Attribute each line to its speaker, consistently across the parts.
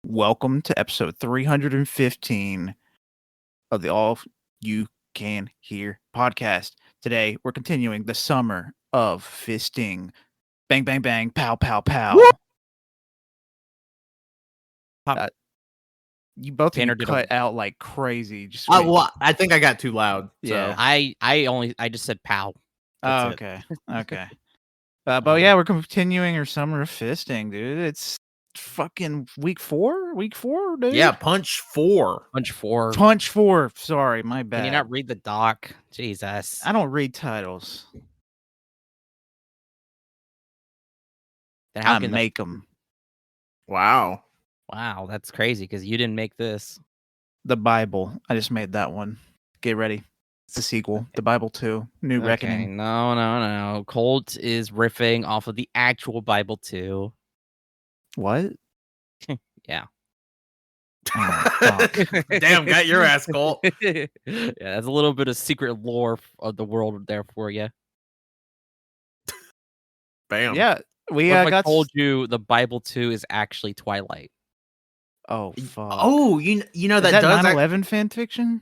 Speaker 1: Welcome to episode 315 of the All You Can Hear podcast. Today, we're continuing the summer of fisting. Bang, bang, bang, pow, pow, pow. You both cut out like crazy. Just
Speaker 2: well, I think I got too loud.
Speaker 1: Yeah.
Speaker 2: So.
Speaker 3: I just said pow.
Speaker 1: That's okay. But yeah, we're continuing our summer of fisting, dude. It's fucking week four, dude.
Speaker 2: Yeah, punch four.
Speaker 1: Sorry, my bad.
Speaker 3: Can you not read the doc? Jesus.
Speaker 1: I don't read titles.
Speaker 3: Then how
Speaker 1: I
Speaker 3: can
Speaker 1: make them.
Speaker 2: Wow,
Speaker 3: that's crazy because you didn't make this.
Speaker 1: The Bible. I just made that one. Get ready. It's a sequel. The Bible 2. New Reckoning.
Speaker 3: No. Colt is riffing off of the actual Bible 2.
Speaker 1: What?
Speaker 3: Yeah.
Speaker 1: Oh,
Speaker 2: damn, got your ass, Colt.
Speaker 3: Yeah, that's a little bit of secret lore of the world there for you.
Speaker 2: Bam.
Speaker 1: Yeah, we
Speaker 3: what if
Speaker 1: got
Speaker 3: I told you the Bible 2 is actually Twilight.
Speaker 1: Oh fuck.
Speaker 2: Oh, you know
Speaker 1: that
Speaker 2: does
Speaker 1: 9/11 fan fiction?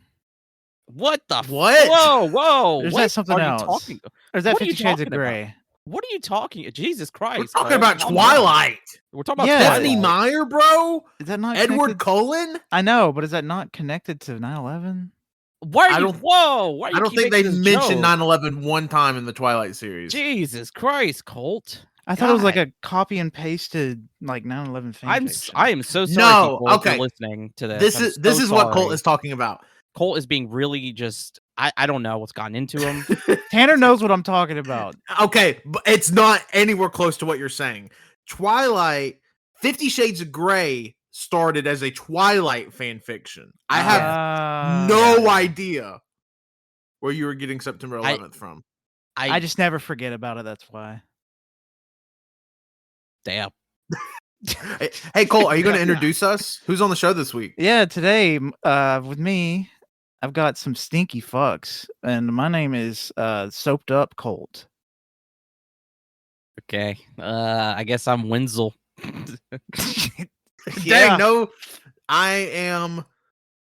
Speaker 3: What the
Speaker 2: what?
Speaker 3: Whoa!
Speaker 1: Or is
Speaker 3: what
Speaker 1: that something
Speaker 3: are
Speaker 1: else?
Speaker 3: You talking?
Speaker 1: Or is that
Speaker 3: What are you
Speaker 1: 50 Shades of
Speaker 3: talking
Speaker 1: Grey?
Speaker 3: about? What are you talking? Jesus Christ!
Speaker 2: We're talking about Twilight.
Speaker 3: We're talking about
Speaker 1: Yeah.
Speaker 2: Stephanie Meyer, bro.
Speaker 1: Is that not
Speaker 2: Edward
Speaker 1: connected?
Speaker 2: Cullen?
Speaker 1: I know, but is that not connected to 9/11?
Speaker 3: Why are you? Whoa! Why are you
Speaker 2: I don't
Speaker 3: keep
Speaker 2: think they
Speaker 3: making this
Speaker 2: mentioned
Speaker 3: joke?
Speaker 2: 9/11 one time in the Twilight series.
Speaker 3: Jesus Christ, Colt!
Speaker 1: I thought it was like a copy and pasted like 9/11 fan fiction.
Speaker 3: I am so sorry.
Speaker 2: No,
Speaker 3: people, if
Speaker 2: okay.
Speaker 3: you're listening to this.
Speaker 2: This is what Colt is talking about.
Speaker 3: Colt is being really just. I don't know what's gotten into him.
Speaker 1: Tanner knows what I'm talking about.
Speaker 2: Okay, but it's not anywhere close to what you're saying. Twilight, 50 Shades of Grey started as a Twilight fan fiction. I have no idea where you were getting September 11th from.
Speaker 1: I just never forget about it. That's why.
Speaker 3: Damn.
Speaker 2: Hey, Cole, are you going to introduce us? Who's on the show this week?
Speaker 1: Yeah, today with me, I've got some stinky fucks, and my name is Soaped Up Colt.
Speaker 3: Okay. I guess I'm Wenzel.
Speaker 2: Dang, no, I am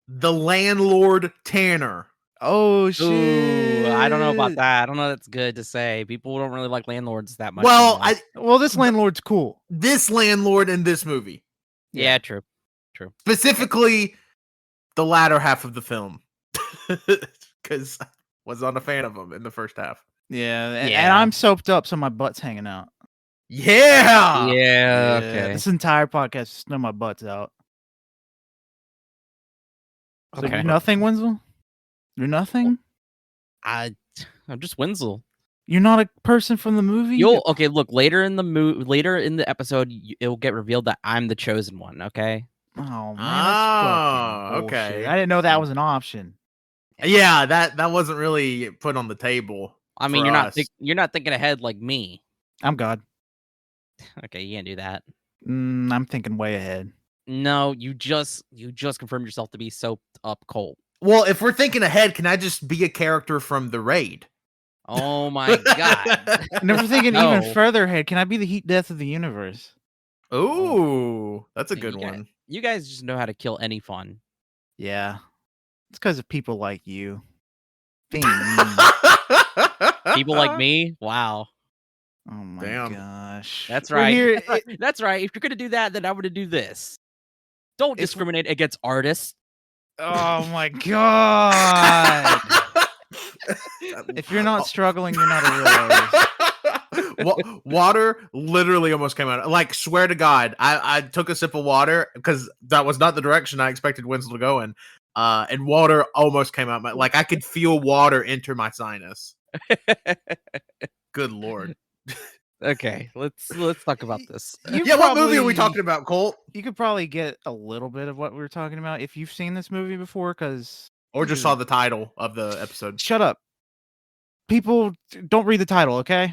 Speaker 2: the landlord Tanner.
Speaker 1: Oh shit!
Speaker 3: Ooh, I don't know about that. I don't know. That's good to say. People don't really like landlords that much.
Speaker 2: Well,
Speaker 1: this landlord's cool.
Speaker 2: This landlord in this movie.
Speaker 3: Yeah, true.
Speaker 2: Specifically, the latter half of the film, because I was not a fan of him in the first half.
Speaker 1: Yeah, and I'm soaped up, so my butt's hanging out.
Speaker 2: Yeah.
Speaker 3: Okay.
Speaker 1: This entire podcast, just know my butt's out. So
Speaker 3: Okay.
Speaker 1: you're nothing, Wenzel? You're nothing?
Speaker 3: I'm just Wenzel.
Speaker 1: You're not a person from the movie?
Speaker 3: Okay, look, later in the episode, it'll get revealed that I'm the chosen one, okay?
Speaker 1: Oh man. That's fucking
Speaker 2: okay.
Speaker 1: bullshit. I didn't know that was an option.
Speaker 2: Yeah, that wasn't really put on the table.
Speaker 3: I mean, you're not thinking ahead like me.
Speaker 1: I'm God.
Speaker 3: Okay, you can't do that.
Speaker 1: I'm thinking way ahead.
Speaker 3: No, you just confirmed yourself to be soaped up Colt.
Speaker 2: Well, if we're thinking ahead, can I just be a character from The Raid?
Speaker 3: Oh my god.
Speaker 1: And if we're thinking even further ahead, can I be the heat death of the universe?
Speaker 2: Ooh, that's a good one.
Speaker 3: You guys just know how to kill any fun.
Speaker 1: Yeah. It's because of people like you.
Speaker 3: People like me? Wow.
Speaker 1: Oh my
Speaker 2: Damn.
Speaker 1: gosh.
Speaker 3: That's right. That's right. If you're going to do that, then I'm going to do this. Don't discriminate against artists.
Speaker 1: Oh my god. If you're not struggling, you're not a real artist.
Speaker 2: Water literally almost came out. Like, swear to God, I took a sip of water because that was not the direction I expected Wenzel to go in. And water almost came out. Like, I could feel water enter my sinus. Good Lord.
Speaker 3: Okay, let's talk about this.
Speaker 2: What movie are we talking about, Colt?
Speaker 1: You could probably get a little bit of what we were talking about if you've seen this movie before,
Speaker 2: or just saw the title of the episode.
Speaker 1: Shut up. People don't read the title, okay?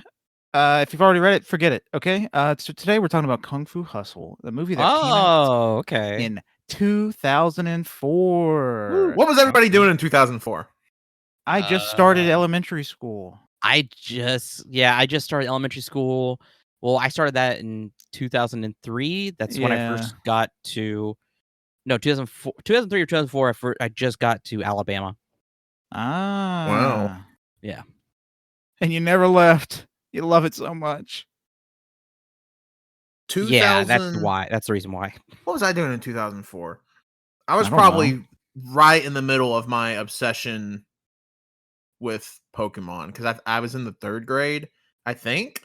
Speaker 1: If you've already read it, forget it. Okay. So today we're talking about Kung Fu Hustle, the movie that came out
Speaker 3: okay.
Speaker 1: in 2004.
Speaker 2: What was everybody doing in 2004?
Speaker 1: I just started elementary school.
Speaker 3: I just started elementary school. Well, I started that in 2003. That's when I first got to 2004, 2003 or 2004. I just got to Alabama.
Speaker 2: Wow.
Speaker 3: Yeah.
Speaker 1: And you never left. You love it so much.
Speaker 3: Yeah, that's why. That's the reason why.
Speaker 2: What was I doing in 2004? I was probably right in the middle of my obsession with Pokemon because I was in the 3rd grade, I think.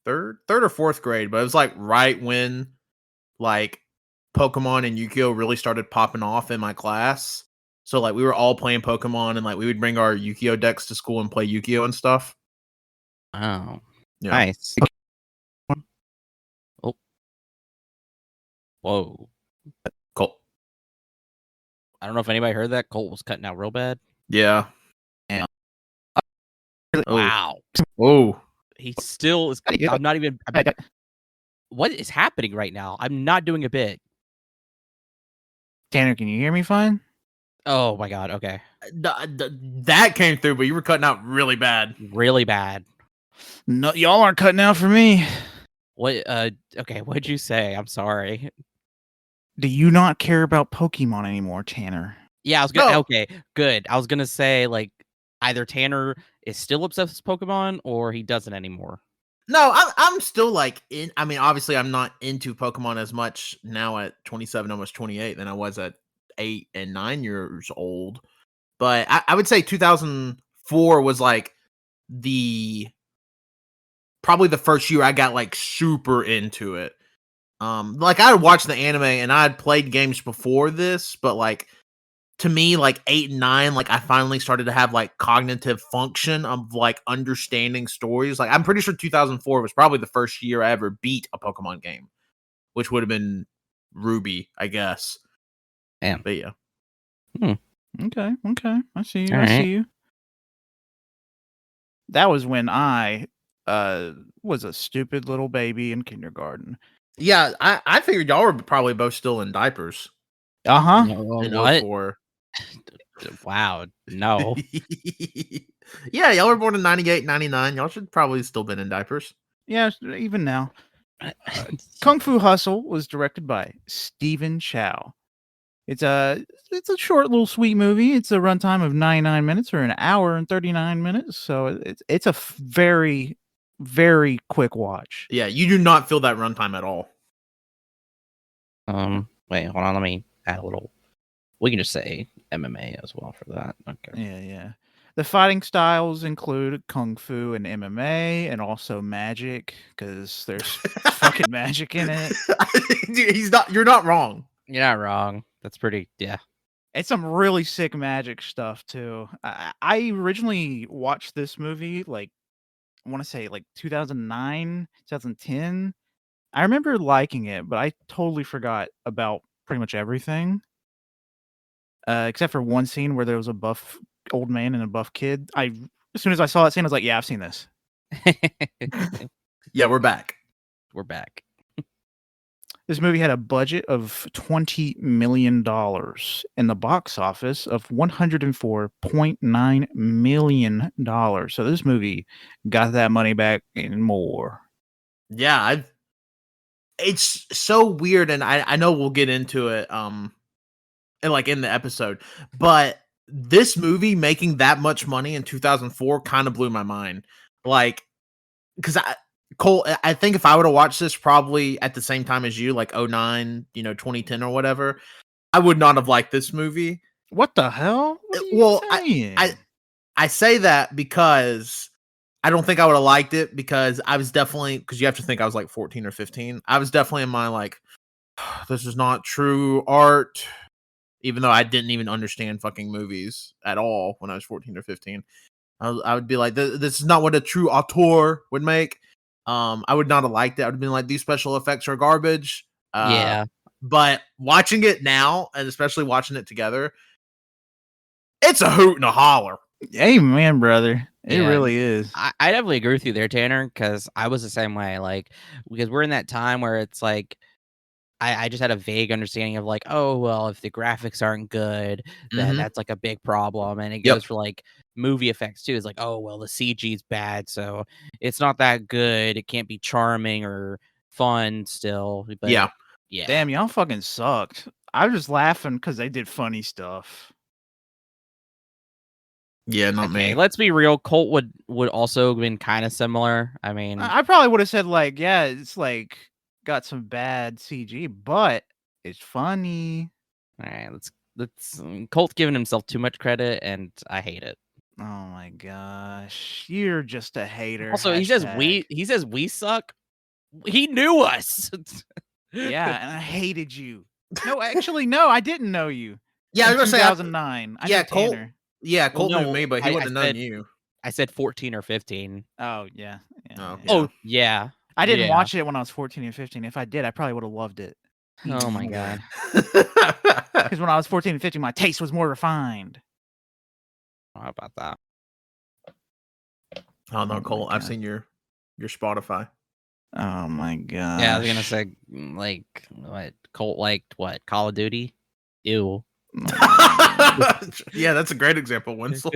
Speaker 2: Third or 4th grade, but it was like right when like Pokemon and Yu-Gi-Oh really started popping off in my class. So like we were all playing Pokemon and like we would bring our Yu-Gi-Oh decks to school and play Yu-Gi-Oh and stuff.
Speaker 3: Oh,
Speaker 2: yeah.
Speaker 3: Nice. Oh, whoa,
Speaker 2: Colt.
Speaker 3: I don't know if anybody heard that. Colt was cutting out real bad.
Speaker 2: Yeah.
Speaker 1: And
Speaker 3: wow.
Speaker 2: Oh.
Speaker 3: He still is. I'm not even. What is happening right now? I'm not doing a bit.
Speaker 1: Tanner, can you hear me fine?
Speaker 3: Oh my god. Okay.
Speaker 2: That came through, but you were cutting out really bad.
Speaker 3: Really bad.
Speaker 1: No, y'all aren't cutting out for me.
Speaker 3: What? Okay. What'd you say? I'm sorry.
Speaker 1: Do you not care about Pokemon anymore, Tanner?
Speaker 3: Yeah, I was gonna. No. Okay, good. I was gonna say like either Tanner is still obsessed with Pokemon or he doesn't anymore.
Speaker 2: No, I'm still like in. I mean, obviously, I'm not into Pokemon as much now at 27, almost 28 than I was at 8 and 9 years old. But I would say 2004 was like probably the first year I got like super into it. Like I had watched the anime and I had played games before this, but like to me, like 8 and 9, like I finally started to have like cognitive function of like understanding stories. Like I'm pretty sure 2004 was probably the first year I ever beat a Pokemon game, which would have been Ruby, I guess.
Speaker 3: Damn.
Speaker 2: But yeah.
Speaker 1: Okay. I see you.
Speaker 3: All
Speaker 1: I
Speaker 3: right.
Speaker 1: see you. That was when I was a stupid little baby in kindergarten.
Speaker 2: Yeah, I figured y'all were probably both still in diapers.
Speaker 1: Uh-huh.
Speaker 2: In
Speaker 3: What?
Speaker 2: 04.
Speaker 3: Wow. No.
Speaker 2: Yeah, y'all were born in 98, 99. Y'all should probably still been in diapers.
Speaker 1: Yeah, even now. Kung Fu Hustle was directed by Stephen Chow. It's a short little sweet movie. It's a runtime of 99 minutes or an hour and 39 minutes. So it's a very, very quick watch.
Speaker 2: Yeah, you do not feel that runtime at all.
Speaker 3: Wait, hold on. Let me add a little. We can just say MMA as well for that. Okay.
Speaker 1: Yeah. The fighting styles include Kung Fu and MMA and also magic because there's fucking magic in it.
Speaker 2: You're not wrong.
Speaker 3: You're not wrong. That's pretty, yeah.
Speaker 1: It's some really sick magic stuff too. I originally watched this movie like I want to say like 2009, 2010. I remember liking it, but I totally forgot about pretty much everything. Except for one scene where there was a buff old man and a buff kid. As soon as I saw that scene, I was like, yeah, I've seen this.
Speaker 2: Yeah, we're back.
Speaker 3: We're back.
Speaker 1: This movie had a budget of $20 million and the box office of $104.9 million. So this movie got that money back and more.
Speaker 2: Yeah, it's so weird, and I know we'll get into it and like in the episode, but this movie making that much money in 2004 kind of blew my mind. Like, because Cole, I think if I would have watched this probably at the same time as you, like 09, 2010 or whatever, I would not have liked this movie.
Speaker 1: What the hell? What are you saying?
Speaker 2: I say that because I don't think I would have liked it because I was definitely, because you have to think I was like 14 or 15. I was definitely in my like, this is not true art. Even though I didn't even understand fucking movies at all when I was 14 or 15. I would be like, this is not what a true auteur would make. I would not have liked it. I would have been like, these special effects are garbage.
Speaker 3: Yeah.
Speaker 2: But watching it now, and especially watching it together, it's a hoot and a holler.
Speaker 1: Amen, brother. It
Speaker 3: Yeah.
Speaker 1: really is.
Speaker 3: I definitely agree with you there, Tanner, because I was the same way. Like, because we're in that time where it's like I just had a vague understanding of like, oh well, if the graphics aren't good, then that's like a big problem. And it
Speaker 2: Yep.
Speaker 3: goes for like movie effects too. It's like, oh well, the CG's bad, so it's not that good. It can't be charming or fun still. But
Speaker 2: Yeah.
Speaker 1: Damn, y'all fucking sucked. I was just laughing because they did funny stuff.
Speaker 2: Yeah, not me.
Speaker 3: Let's be real. Colt would also have been kind of similar. I mean,
Speaker 1: I probably would have said like, yeah, it's like got some bad CG, but it's funny.
Speaker 3: all right, let's Colt giving himself too much credit, and I hate it.
Speaker 1: Oh my gosh, you're just a hater.
Speaker 3: Also,
Speaker 1: hashtag.
Speaker 3: he says we suck. He knew us.
Speaker 1: Yeah, and I hated you. No, actually, no, I didn't know you.
Speaker 2: Yeah, I was gonna say
Speaker 1: 2009. I knew
Speaker 2: Colt.
Speaker 1: Tanner.
Speaker 2: Yeah, Colt
Speaker 3: Well,
Speaker 2: knew
Speaker 3: no,
Speaker 2: me, but he
Speaker 3: I
Speaker 2: wouldn't have known
Speaker 3: said-
Speaker 2: you.
Speaker 3: I said 14 or 15.
Speaker 1: Oh yeah.
Speaker 2: Oh,
Speaker 3: Oh yeah.
Speaker 1: I didn't
Speaker 3: Yeah.
Speaker 1: watch it when I was 14 and 15. If I did, I probably would have loved it.
Speaker 3: Oh my
Speaker 1: even
Speaker 3: god.
Speaker 1: Because when I was 14 and 15, my taste was more refined.
Speaker 3: How about that?
Speaker 2: Oh no,
Speaker 1: my
Speaker 2: Colt! I've
Speaker 1: God.
Speaker 2: seen your Spotify.
Speaker 1: Oh my god.
Speaker 3: Yeah, I was gonna say like what Colt liked what Call of Duty. Ew.
Speaker 2: Yeah, that's a great example, Wenzel.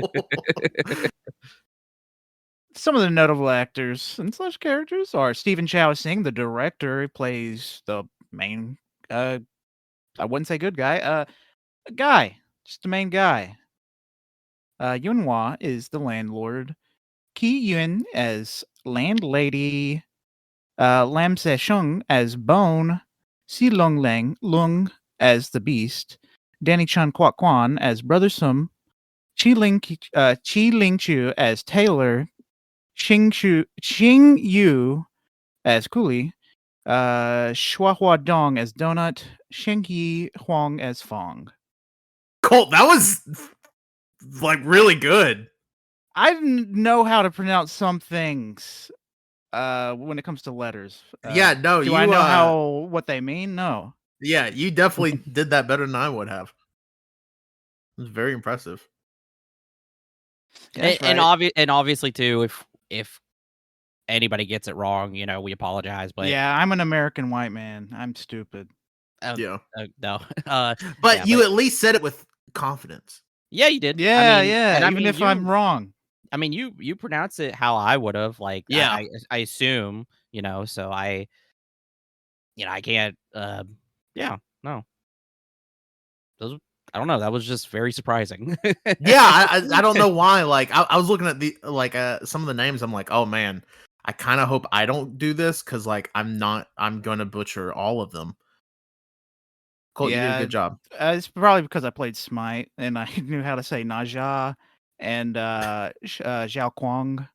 Speaker 1: Some of the notable actors and / characters are Stephen Chow Singh, the director. He plays the main. I wouldn't say good guy. A guy, just the main guy. Yun Hua is the landlord. Ki Yun as landlady. Lam Se Shung as Bone. Si Long Lung as the Beast. Danny Chan Kwok Kwan as Brother Sum. Chi Ling Chu as Taylor. Xing Yu as Cooley. Shua Hua Dong as Donut. Sheng Yi Huang as Fong.
Speaker 2: Colt, that was like really good.
Speaker 1: I know how to pronounce some things when it comes to letters.
Speaker 2: Yeah, no,
Speaker 1: do
Speaker 2: you
Speaker 1: I know what they mean? No.
Speaker 2: Yeah, you definitely did that better than I would have. It was very impressive.
Speaker 1: Yeah,
Speaker 3: and obviously too, if anybody gets it wrong, you know, we apologize. But
Speaker 1: yeah, I'm an American white man. I'm stupid.
Speaker 2: Yeah.
Speaker 3: No.
Speaker 2: But you at least said it with confidence.
Speaker 3: Yeah, you did.
Speaker 1: Yeah,
Speaker 3: I mean,
Speaker 1: yeah.
Speaker 3: And
Speaker 1: even if I'm wrong.
Speaker 3: I mean, you pronounce it how I would have. Like,
Speaker 2: Yeah.
Speaker 3: I assume, you know. So I can't. Yeah, no. I don't know. That was just very surprising.
Speaker 2: Yeah, I don't know why. Like, I was looking at the some of the names. I'm like, oh man, I kind of hope I don't do this because like I'm gonna butcher all of them. Colt, you did a good job.
Speaker 1: It's probably because I played Smite and I knew how to say Naja and Xiao Kuang.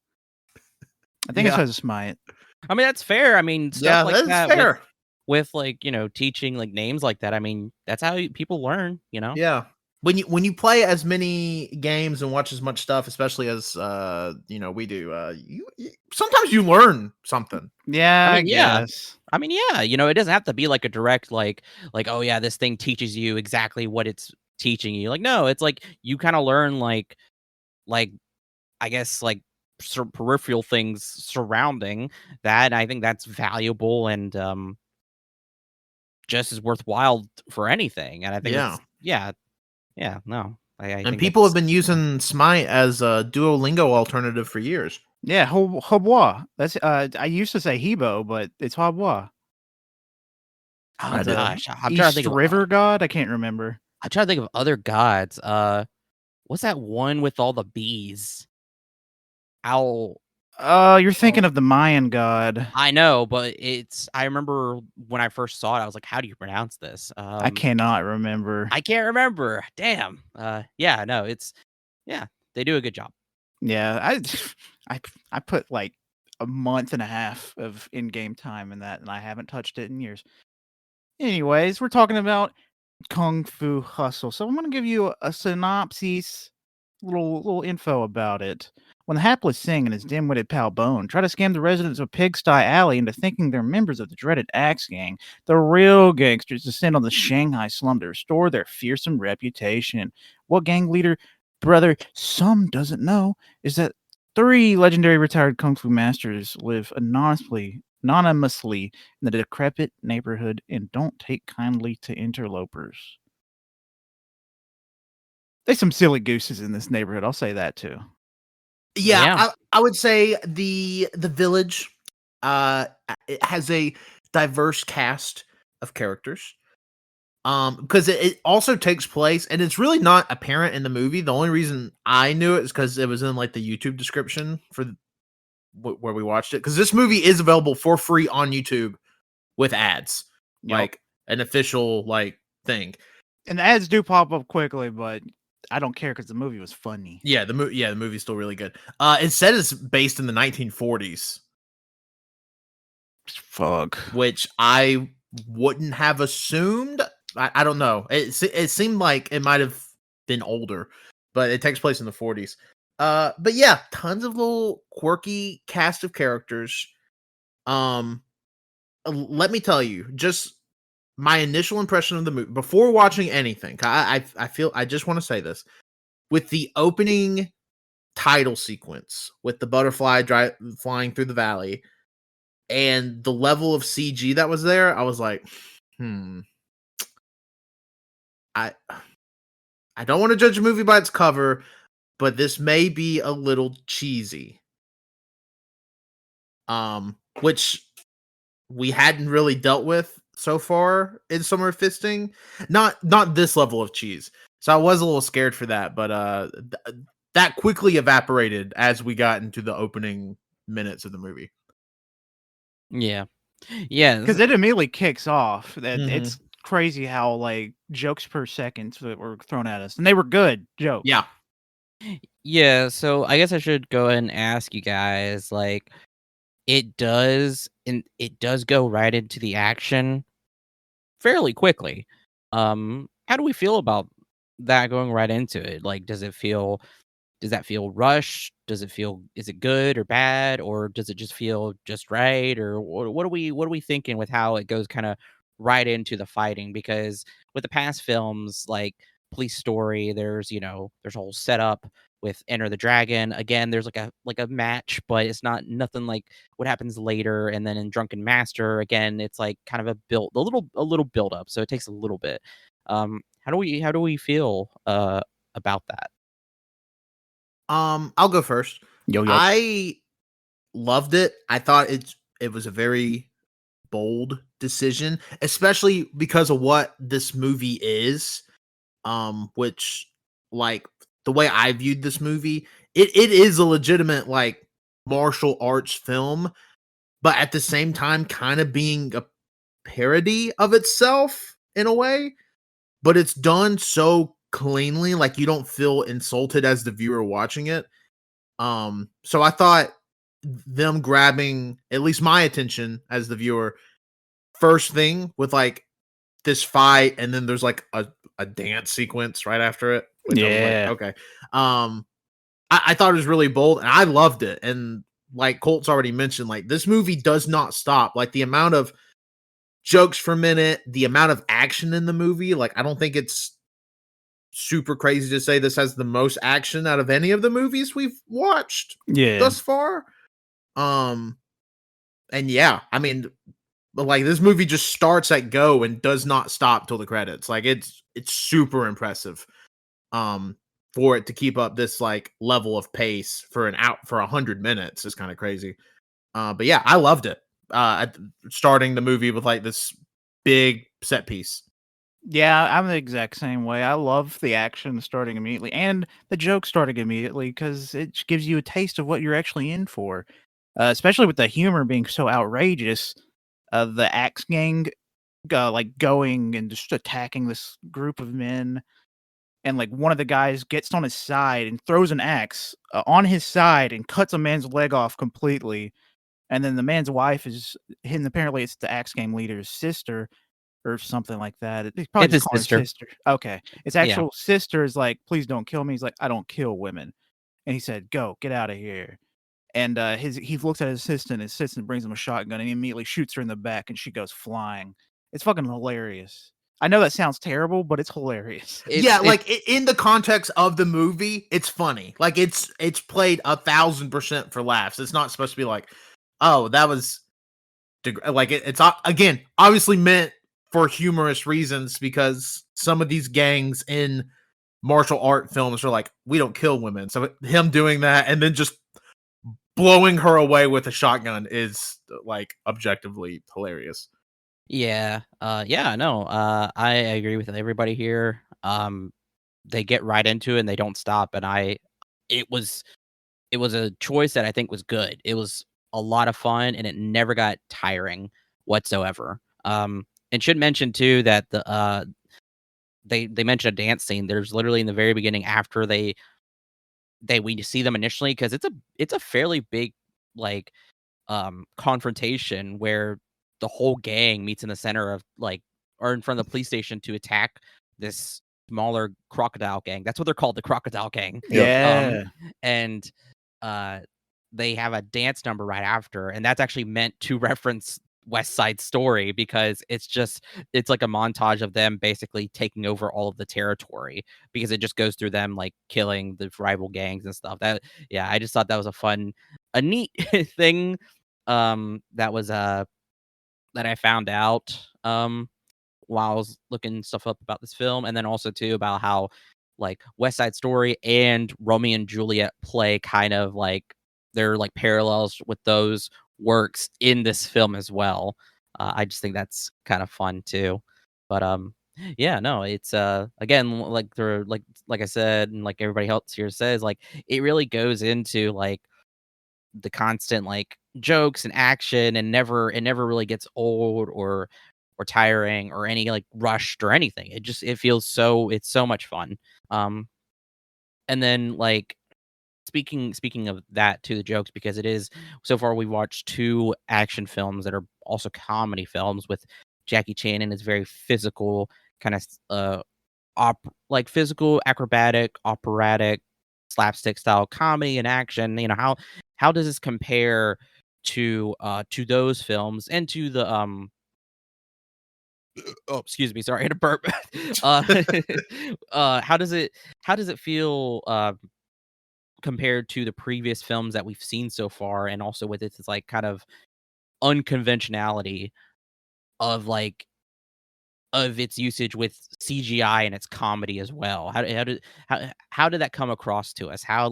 Speaker 1: I think it says Smite.
Speaker 3: I mean, that's fair. I mean, stuff like
Speaker 2: that's
Speaker 3: that
Speaker 2: fair.
Speaker 3: with like, you know, teaching like names like that. I mean, that's how people learn, you know?
Speaker 2: Yeah. When you play as many games and watch as much stuff, especially as you know, we do, you sometimes you learn something.
Speaker 1: Yeah,
Speaker 3: I mean, yeah.
Speaker 1: guess.
Speaker 3: I mean, yeah, you know, it doesn't have to be like a direct like, oh yeah, this thing teaches you exactly what it's teaching you. Like, no, it's like you kind of learn like I guess like peripheral things surrounding that. And I think that's valuable and just as worthwhile for anything. And I think no. I think
Speaker 2: people have been using Smite as a Duolingo alternative for years.
Speaker 1: Yeah, Hobwa. That's I used to say Hebo, but it's Hobwa.
Speaker 3: Oh gosh, I'm
Speaker 1: East
Speaker 3: trying to think of
Speaker 1: River God. I can't remember.
Speaker 3: I'm trying to think of other gods. What's that one with all the bees? Owl.
Speaker 1: You're thinking of the Mayan god.
Speaker 3: I know, but I remember when I first saw it, I was like, how do you pronounce this?
Speaker 1: I cannot remember.
Speaker 3: I can't remember. Damn. Yeah, no, they do a good job.
Speaker 1: Yeah, I put like a month and a half of in-game time in that, and I haven't touched it in years. Anyways, we're talking about Kung Fu Hustle. So I'm going to give you a synopsis, little info about it. When the hapless Singh and his dim-witted pal Bone try to scam the residents of Pigsty Alley into thinking they're members of the dreaded Axe Gang, the real gangsters descend on the Shanghai slum to restore their fearsome reputation. What gang leader brother, some doesn't know is that 3 legendary retired kung fu masters live anonymously in the decrepit neighborhood and don't take kindly to interlopers. There's some silly gooses in this neighborhood. I'll say that too.
Speaker 2: Yeah. I would say the village it has a diverse cast of characters. Because it also takes place, and it's really not apparent in the movie. The only reason I knew it is because it was in like the YouTube description for where we watched it. Because this movie is available for free on YouTube with ads, like an official like thing.
Speaker 1: And the ads do pop up quickly, but I don't care because the movie was funny.
Speaker 2: Yeah, the movie's still really good. It said it's based in the 1940s.
Speaker 1: Fuck.
Speaker 2: Which I wouldn't have assumed. I don't know. It seemed like it might have been older, but it takes place in the 40s. But yeah, tons of little quirky cast of characters. Let me tell you, just my initial impression of the movie before watching anything. I feel I just want to say this with the opening title sequence with the butterfly flying through the valley and the level of CG that was there. I was like, I don't want to judge a movie by its cover, but this may be a little cheesy. Which we hadn't really dealt with so far in Summer of Fisting. Not this level of cheese. So I was a little scared for that, but that quickly evaporated as we got into the opening minutes of the movie.
Speaker 3: Yeah. Yeah.
Speaker 1: Because it immediately kicks off. That It's crazy how like jokes per second that were thrown at us, and they were good jokes.
Speaker 3: Yeah, so I guess I should go ahead and ask you guys, like, it does go right into the action fairly quickly. How do we feel about that going right into it? Like, does that feel rushed? Is it good or bad, or does it just feel just right? Or what are we thinking with how it goes kind of right into the fighting? Because with the past films like Police Story, there's a whole setup with Enter the Dragon. Again, there's like a match, but it's not nothing like what happens later. And then in Drunken Master, again, it's like kind of a little build up. So it takes a little bit. How do we feel about that?
Speaker 2: I'll go first.
Speaker 1: Yo.
Speaker 2: I loved it. I thought it was a very bold decision, especially because of what this movie is. Which like the way I viewed this movie, it is a legitimate like martial arts film, but at the same time kind of being a parody of itself in a way, but it's done so cleanly, like you don't feel insulted as the viewer watching it. So I thought them grabbing at least my attention as the viewer first thing with like this fight, and then there's like a dance sequence right after it. Which I was like, okay. I thought it was really bold and I loved it. And like Colt's already mentioned, like this movie does not stop. Like the amount of jokes per minute, the amount of action in the movie, like I don't think it's super crazy to say this has the most action out of any of the movies we've watched thus far. And yeah, I mean, like this movie just starts at go and does not stop till the credits. Like it's super impressive. For it to keep up this like level of pace for 100 minutes is kind of crazy. But yeah, I loved it. Starting the movie with like this big set piece.
Speaker 1: Yeah, I'm the exact same way. I love the action starting immediately and the joke starting immediately because it gives you a taste of what you're actually in for. Especially with the humor being so outrageous. The Axe Gang like going and just attacking this group of men. And like one of the guys gets on his side and throws an axe on his side and cuts a man's leg off completely. And then the man's wife is hidden. Apparently, it's the Axe Gang leader's sister or something like that. It's probably
Speaker 3: It's his
Speaker 1: just called her sister. Okay. His actual sister is like, please don't kill me. He's like, I don't kill women. And he said, go, get out of here. And he looks at his assistant brings him a shotgun and he immediately shoots her in the back and she goes flying. It's fucking hilarious. I know that sounds terrible, but it's hilarious.
Speaker 2: Like in the context of the movie, it's funny. Like it's played 1,000% for laughs. It's not supposed to be like, oh, that was like it's again obviously meant for humorous reasons, because some of these gangs in martial art films are like, we don't kill women. So him doing that and then just blowing her away with a shotgun is like objectively hilarious.
Speaker 3: Yeah. No. I agree with everybody here. They get right into it and they don't stop. And it was a choice that I think was good. It was a lot of fun and it never got tiring whatsoever. And should mention too that they mentioned a dance scene. There's literally in the very beginning after we see them initially, because it's a fairly big like confrontation where the whole gang meets in the center of or in front of the police station to attack this smaller crocodile gang. That's what they're called, the crocodile gang.
Speaker 1: Yeah.
Speaker 3: And they have a dance number right after, and that's actually meant to reference West Side Story, because it's like a montage of them basically taking over all of the territory, because it just goes through them like killing the rival gangs and stuff. I just thought that was a neat thing that I found out while I was looking stuff up about this film. And then also too about how like West Side Story and Romeo and Juliet play kind of like they're like parallels with those works in this film as well. I just think that's kind of fun too. But it's again like I said, and like everybody else here says, like it really goes into like the constant like jokes and action, and it never really gets old or tiring or any like rushed or anything. It feels it's so much fun. And then like speaking of that to the jokes, because it is so far we've watched 2 action films that are also comedy films with Jackie Chan and his very physical kind of like physical, acrobatic, operatic, slapstick style comedy and action. How does this compare to those films and to the oh, excuse me, sorry, I had a burp. How does it feel compared to the previous films that we've seen so far, and also with its like kind of unconventionality of like of its usage with CGI and its comedy as well? How did that come across to us? How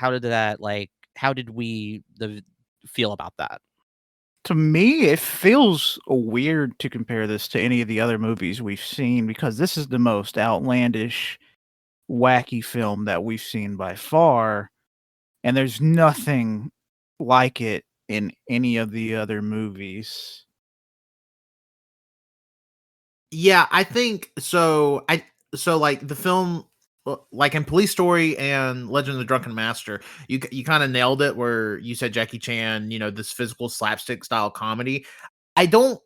Speaker 3: did we feel about that?
Speaker 1: To me, it feels weird to compare this to any of the other movies we've seen, because this is the most outlandish, wacky film that we've seen by far, and there's nothing like it in any of the other movies.
Speaker 2: Yeah, I think so. So like the film, like in Police Story and Legend of the Drunken Master, you kind of nailed it where you said Jackie Chan, this physical slapstick style comedy. I don't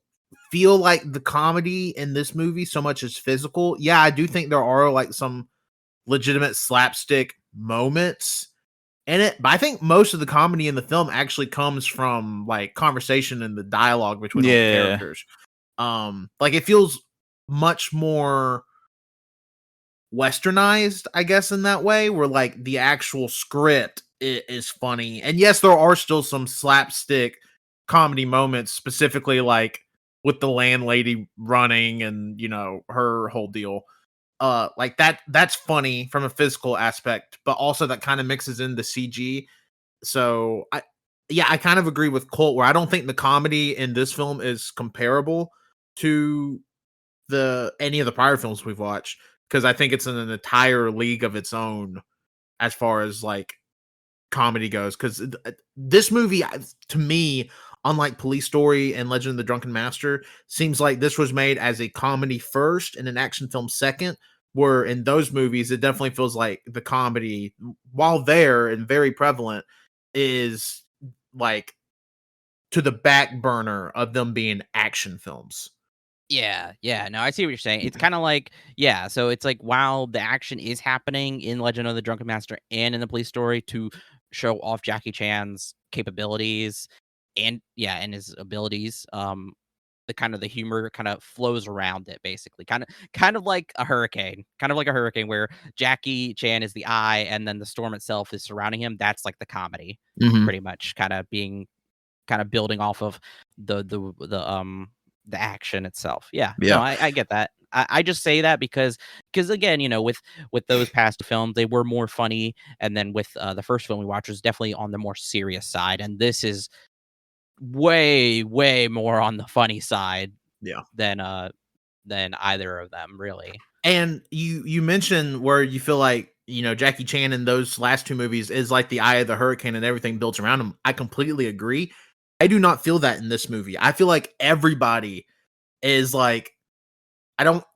Speaker 2: feel like the comedy in this movie so much as physical. Yeah, I do think there are like some legitimate slapstick moments in it, but I think most of the comedy in the film actually comes from like conversation and the dialogue between all the characters. Like it feels much more westernized, I guess, in that way, where like the actual script is funny. And yes, there are still some slapstick comedy moments, specifically like with the landlady running and her whole deal. Like that's funny from a physical aspect, but also that kind of mixes in the CG. So I kind of agree with Colt, where I don't think the comedy in this film is comparable to any of the prior films we've watched, because I think it's in an entire league of its own as far as like comedy goes. Because this movie, to me, unlike Police Story and Legend of the Drunken Master, seems like this was made as a comedy first and an action film second. Where in those movies, it definitely feels like the comedy, while there and very prevalent, is like to the back burner of them being action films.
Speaker 3: Yeah. No, I see what you're saying. It's kind of like, yeah. So it's like while the action is happening in Legend of the Drunken Master and in the Police Story to show off Jackie Chan's capabilities and his abilities, the kind of the humor kind of flows around it, basically, kind of like a hurricane, where Jackie Chan is the eye, and then the storm itself is surrounding him. That's like the comedy, pretty much, kind of building off of the action itself. Yeah,
Speaker 2: Yeah.
Speaker 3: no, I get that. I just say that because again, with those past films, they were more funny, and then with the first film we watched was definitely on the more serious side, and this is way more on the funny side.
Speaker 2: Yeah.
Speaker 3: Than either of them, really.
Speaker 2: And you mentioned where you feel like, Jackie Chan in those last two movies is like the eye of the hurricane and everything built around him. I completely agree. I do not feel that in this movie. I feel like everybody is like,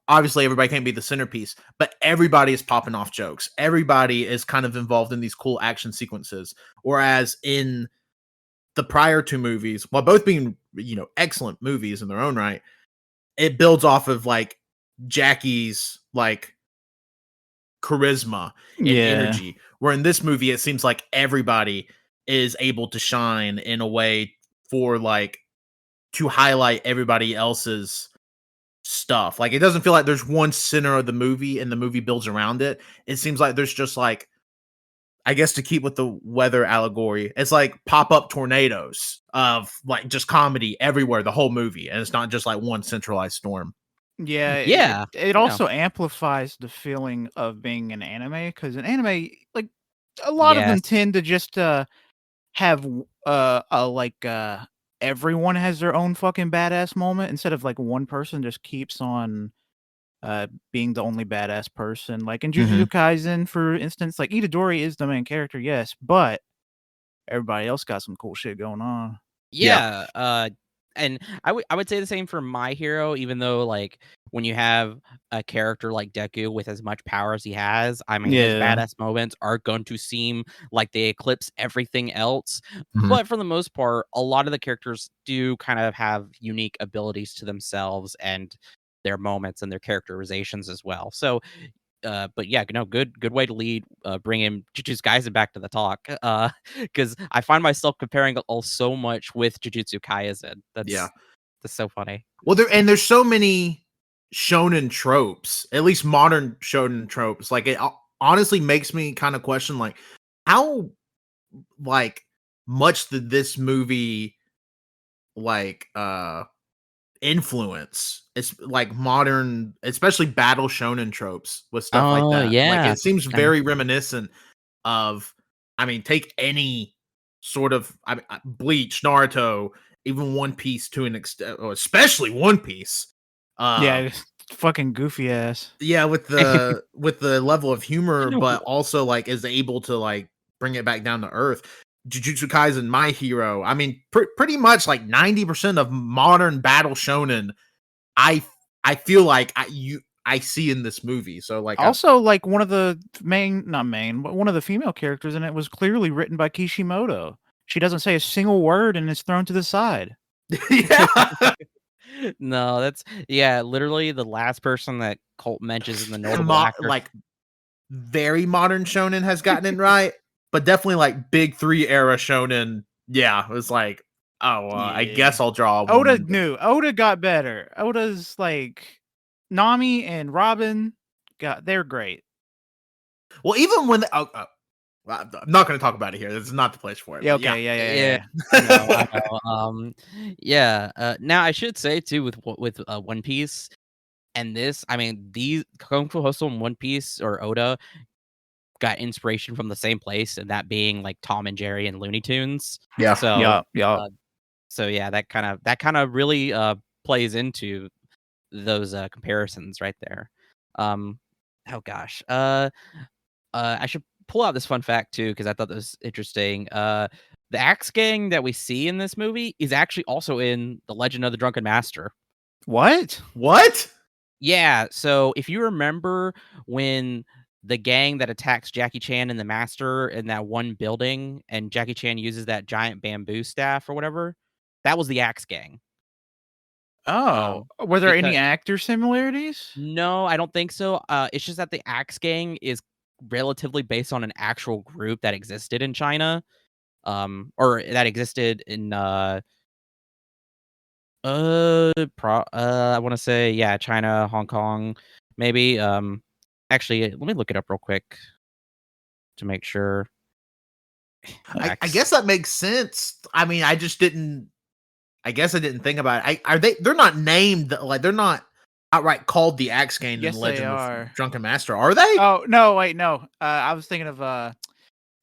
Speaker 2: obviously everybody can't be the centerpiece, but everybody is popping off jokes. Everybody is kind of involved in these cool action sequences. Whereas in the prior two movies, while both being, excellent movies in their own right, it builds off of like Jackie's like charisma and energy. Where in this movie, it seems like everybody is able to shine in a way for like to highlight everybody else's stuff. Like, it doesn't feel like there's one center of the movie and the movie builds around it. It seems like there's just like, I guess to keep with the weather allegory, it's like pop-up tornadoes of like just comedy everywhere, the whole movie. And it's not just like one centralized storm.
Speaker 1: Yeah. It also amplifies the feeling of being an anime, because an anime, like a lot of them tend to just have everyone has their own fucking badass moment, instead of like one person just keeps on being the only badass person. Like in Jujutsu Kaisen, for instance, like Itadori is the main character, yes, but everybody else got some cool shit going on.
Speaker 3: And I would say the same for My Hero, even though like when you have a character like Deku with as much power as he has, I mean, his badass moments are going to seem like they eclipse everything else. But for the most part, a lot of the characters do kind of have unique abilities to themselves and their moments and their characterizations as well. So but yeah, no, good way to lead, bringing Jujutsu Kaisen back to the talk, because I find myself comparing so much with Jujutsu Kaisen. That's so funny.
Speaker 2: Well, there's so many shonen tropes, at least modern shonen tropes. Like, it honestly makes me kind of question, like, how like much did this movie like influence it's like modern, especially battle shonen tropes with stuff like that. Like, it seems very reminiscent of, I mean, take any sort of Bleach, Naruto, even One Piece to an extent, especially One Piece.
Speaker 1: Fucking goofy ass.
Speaker 2: Yeah, with the with the level of humor, but also like is able to like bring it back down to earth. Jujutsu Kaisen, My Hero. I mean, pretty much like 90% of modern battle shonen, I feel like I see in this movie. So like,
Speaker 1: also like one of the not main, but one of the female characters in it was clearly written by Kishimoto. She doesn't say a single word and is thrown to the side.
Speaker 3: No, that's literally the last person that Colt mentions in the notable actor.
Speaker 2: Like, very modern shonen has gotten it right, but definitely like big 3 era shonen. Yeah, it was like, I guess I'll draw
Speaker 1: Oda knew. Oda got better. Oda's like Nami and Robin they're great.
Speaker 2: Well, even when I'm not going to talk about it here. This is not the place for it.
Speaker 1: Yeah, okay. Yeah.
Speaker 3: I know. Now I should say too, with One Piece and this, I mean, these Kung Fu Hustle and One Piece or Oda got inspiration from the same place, and that being like Tom and Jerry and Looney Tunes.
Speaker 2: Yeah.
Speaker 3: So that kind of really plays into those comparisons right there. Oh gosh. I should pull out this fun fact too, because I thought this was interesting. The Axe Gang that we see in this movie is actually also in The Legend of the Drunken Master.
Speaker 1: What?
Speaker 3: Yeah, so if you remember when the gang that attacks Jackie Chan and the Master in that one building, and Jackie Chan uses that giant bamboo staff or whatever, that was the Axe Gang.
Speaker 1: Oh, were there any actor similarities?
Speaker 3: No, I don't think so. It's just that the Axe Gang is relatively based on an actual group that existed in China, or that existed in I want to say China, Hong Kong, maybe. Actually, let me look it up real quick to make sure.
Speaker 2: I guess that makes sense. I mean, I just didn't. I guess I didn't think about it. Are they? They're not named like they're not outright called the Axe Gang in Legend of Drunken Master, are they?
Speaker 1: Oh no, wait, no. I was thinking of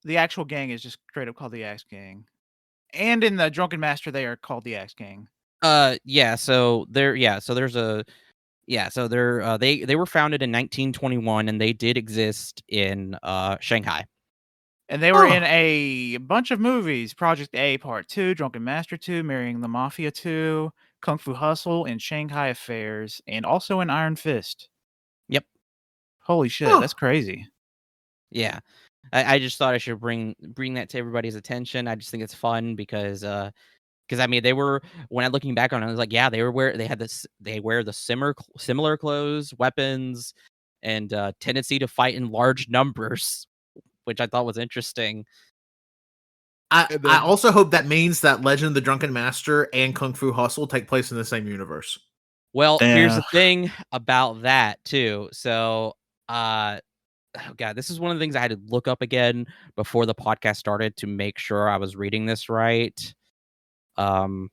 Speaker 1: the actual gang is just straight up called the Axe Gang, and in the Drunken Master they are called the Axe Gang.
Speaker 3: So there's a so they're they were founded in 1921 and they did exist in Shanghai.
Speaker 1: And they were in a bunch of movies: Project A Part 2, Drunken Master 2, Marrying the Mafia 2, Kung Fu Hustle, and Shanghai Affairs, and also in Iron Fist.
Speaker 3: Yep.
Speaker 1: Holy shit, that's crazy.
Speaker 3: Yeah. I just thought I should bring that to everybody's attention. I just think it's fun because I mean they were, when I'm looking back on it, I was like, they wear the similar clothes, weapons, and tendency to fight in large numbers, which I thought was interesting.
Speaker 2: I also hope that means that Legend of the Drunken Master and Kung Fu Hustle take place in the same universe.
Speaker 3: Well, here's the thing about that too. So, oh God, this is one of the things I had to look up again before the podcast started to make sure I was reading this right. So,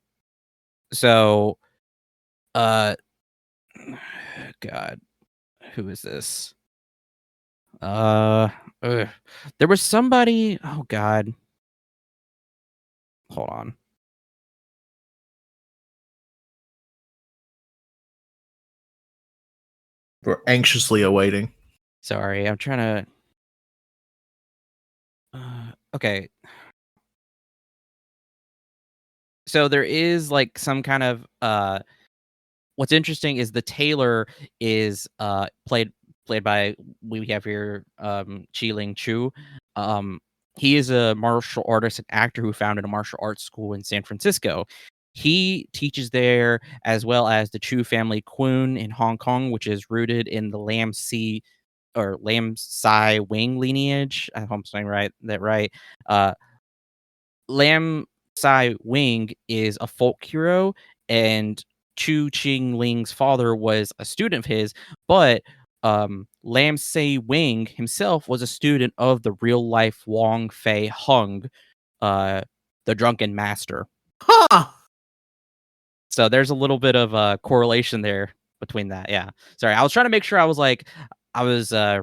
Speaker 3: God, who is this? There was somebody. Oh God, hold on.
Speaker 2: We're anxiously awaiting.
Speaker 3: Sorry, I'm trying to. Okay. So there is like some kind of what's interesting is the tailor is played by, we have here Chi-Ling Chu. He is a martial artist and actor who founded a martial arts school in San Francisco. He teaches there, as well as the Chu family Kwun in Hong Kong, which is rooted in the Lam Sai Wing lineage. I hope I'm saying that right. Lam Sai Wing is a folk hero, and Chu Ching Ling's father was a student of his, but Lam Sai Wing himself was a student of the real life Wong Fei Hung, the Drunken Master.
Speaker 2: Huh.
Speaker 3: So there's a little bit of a correlation there between that. Yeah. Sorry, I was trying to make sure I was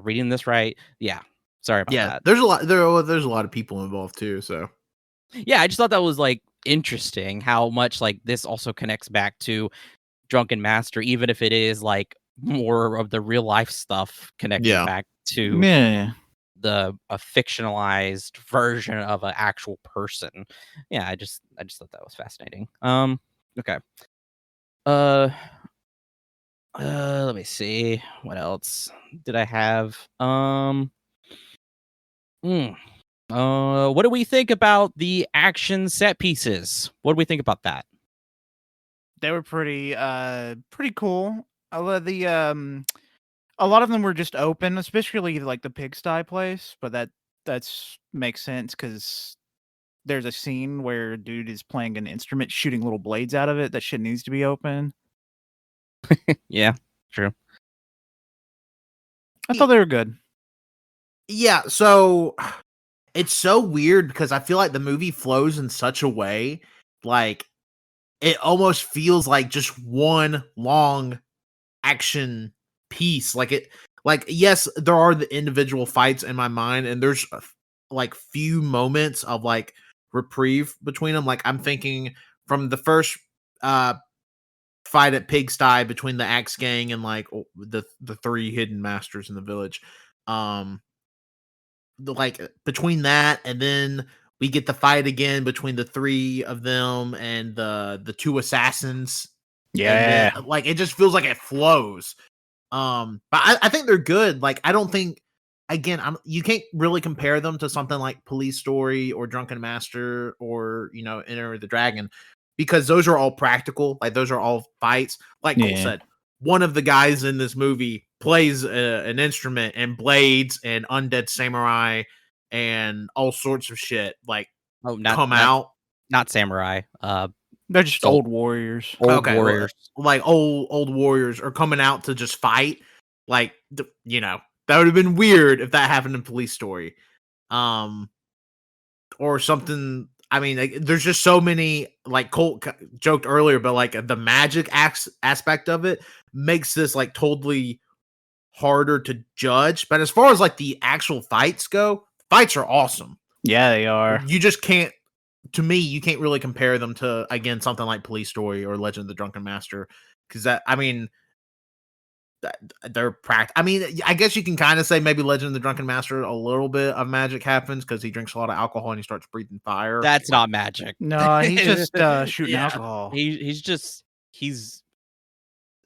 Speaker 3: reading this right. Yeah. Sorry about that.
Speaker 2: There's a lot of people involved too, so.
Speaker 3: Yeah, I just thought that was like interesting how much like this also connects back to Drunken Master, even if it is like more of the real life stuff connecting back to a fictionalized version of an actual person. Yeah, I just thought that was fascinating. Okay. Let me see. What else did I have? What do we think about the action set pieces? What do we think about that?
Speaker 1: They were pretty cool. A lot of them were just open, especially like the pigsty place, but that's makes sense because there's a scene where a dude is playing an instrument, shooting little blades out of it. That shit needs to be open.
Speaker 3: Yeah, true.
Speaker 1: I thought they were good.
Speaker 2: Yeah, so it's so weird because I feel like the movie flows in such a way, like it almost feels like just one long action piece. Yes, there are the individual fights in my mind, and there's like few moments of like reprieve between them. Like I'm thinking from the first fight at Pigsty between the Axe Gang and like the three hidden masters in the village. Like between that and then we get the fight again between the three of them and the two assassins.
Speaker 1: Yeah,
Speaker 2: then, like it just feels like it flows. But I think they're good. Like I don't think, again, you can't really compare them to something like Police Story or Drunken Master or Enter the Dragon, because those are all practical. Like those are all fights. Like Cole said, one of the guys in this movie plays an instrument and blades and undead samurai and all sorts of shit like come out.
Speaker 3: Not samurai.
Speaker 1: They're just
Speaker 3: So-
Speaker 1: old warriors.
Speaker 3: Old warriors.
Speaker 2: Like old warriors are coming out to just fight. Like, you know, that would have been weird if that happened in Police Story, or something. I mean, like, there's just so many. Like Colt joked earlier, but like the magic aspect of it makes this like totally harder to judge. But as far as like the actual fights go, fights are awesome.
Speaker 1: Yeah, they are.
Speaker 2: You just can't. To me, you can't really compare them to, again, something like Police Story or Legend of the Drunken Master, because that, I mean, they're I mean, I guess you can kind of say maybe Legend of the Drunken Master, a little bit of magic happens because he drinks a lot of alcohol and he starts breathing fire.
Speaker 3: That's not magic.
Speaker 1: No, he's just shooting alcohol.
Speaker 3: He's just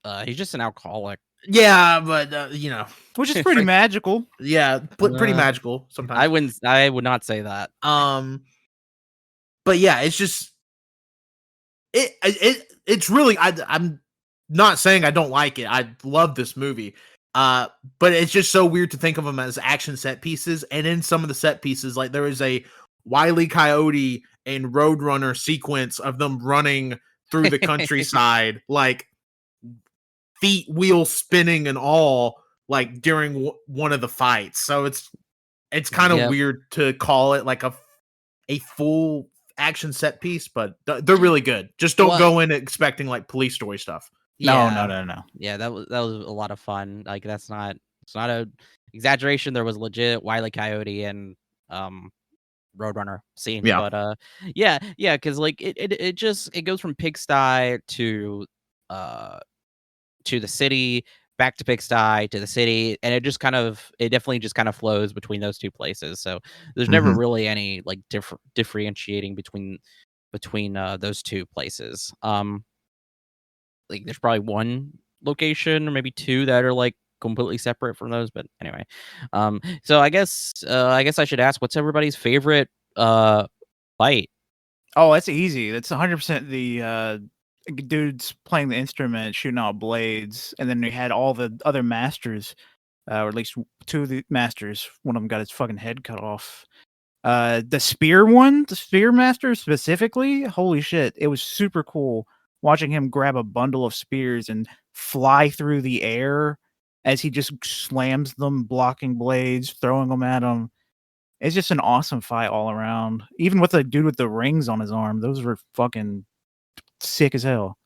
Speaker 3: an alcoholic.
Speaker 2: Yeah, but you know,
Speaker 1: Which is pretty magical.
Speaker 2: Yeah, pretty magical sometimes.
Speaker 3: I would not say that.
Speaker 2: But yeah, it's just it's really, I'm not saying I don't like it. I love this movie. But it's just so weird to think of them as action set pieces. And in some of the set pieces, like there is a Wile E. Coyote and Roadrunner sequence of them running through the countryside, like feet wheel spinning and all, like during one of the fights. So it's kind of weird to call it like a full action set piece, but they're really good. Just don't go in expecting like Police Story stuff.
Speaker 1: No.
Speaker 3: Yeah, that was a lot of fun. Like it's not a exaggeration. There was legit Wile E. Coyote and Roadrunner scenes.
Speaker 2: Yeah.
Speaker 3: But because like it goes from pigsty to the city, back to pigsty to the city, and it definitely just kind of flows between those two places. So there's never really any like differentiating between those two places. Like there's probably one location or maybe two that are like completely separate from those, but anyway. So I guess I should ask, what's everybody's favorite fight?
Speaker 1: Oh, that's easy. That's 100% the dudes playing the instrument, shooting out blades, and then we had all the other masters, or at least two of the masters. One of them got his fucking head cut off. The spear master specifically, holy shit, it was super cool watching him grab a bundle of spears and fly through the air as he just slams them, blocking blades, throwing them at him. It's just an awesome fight all around. Even with the dude with the rings on his arm, those were fucking sick as hell.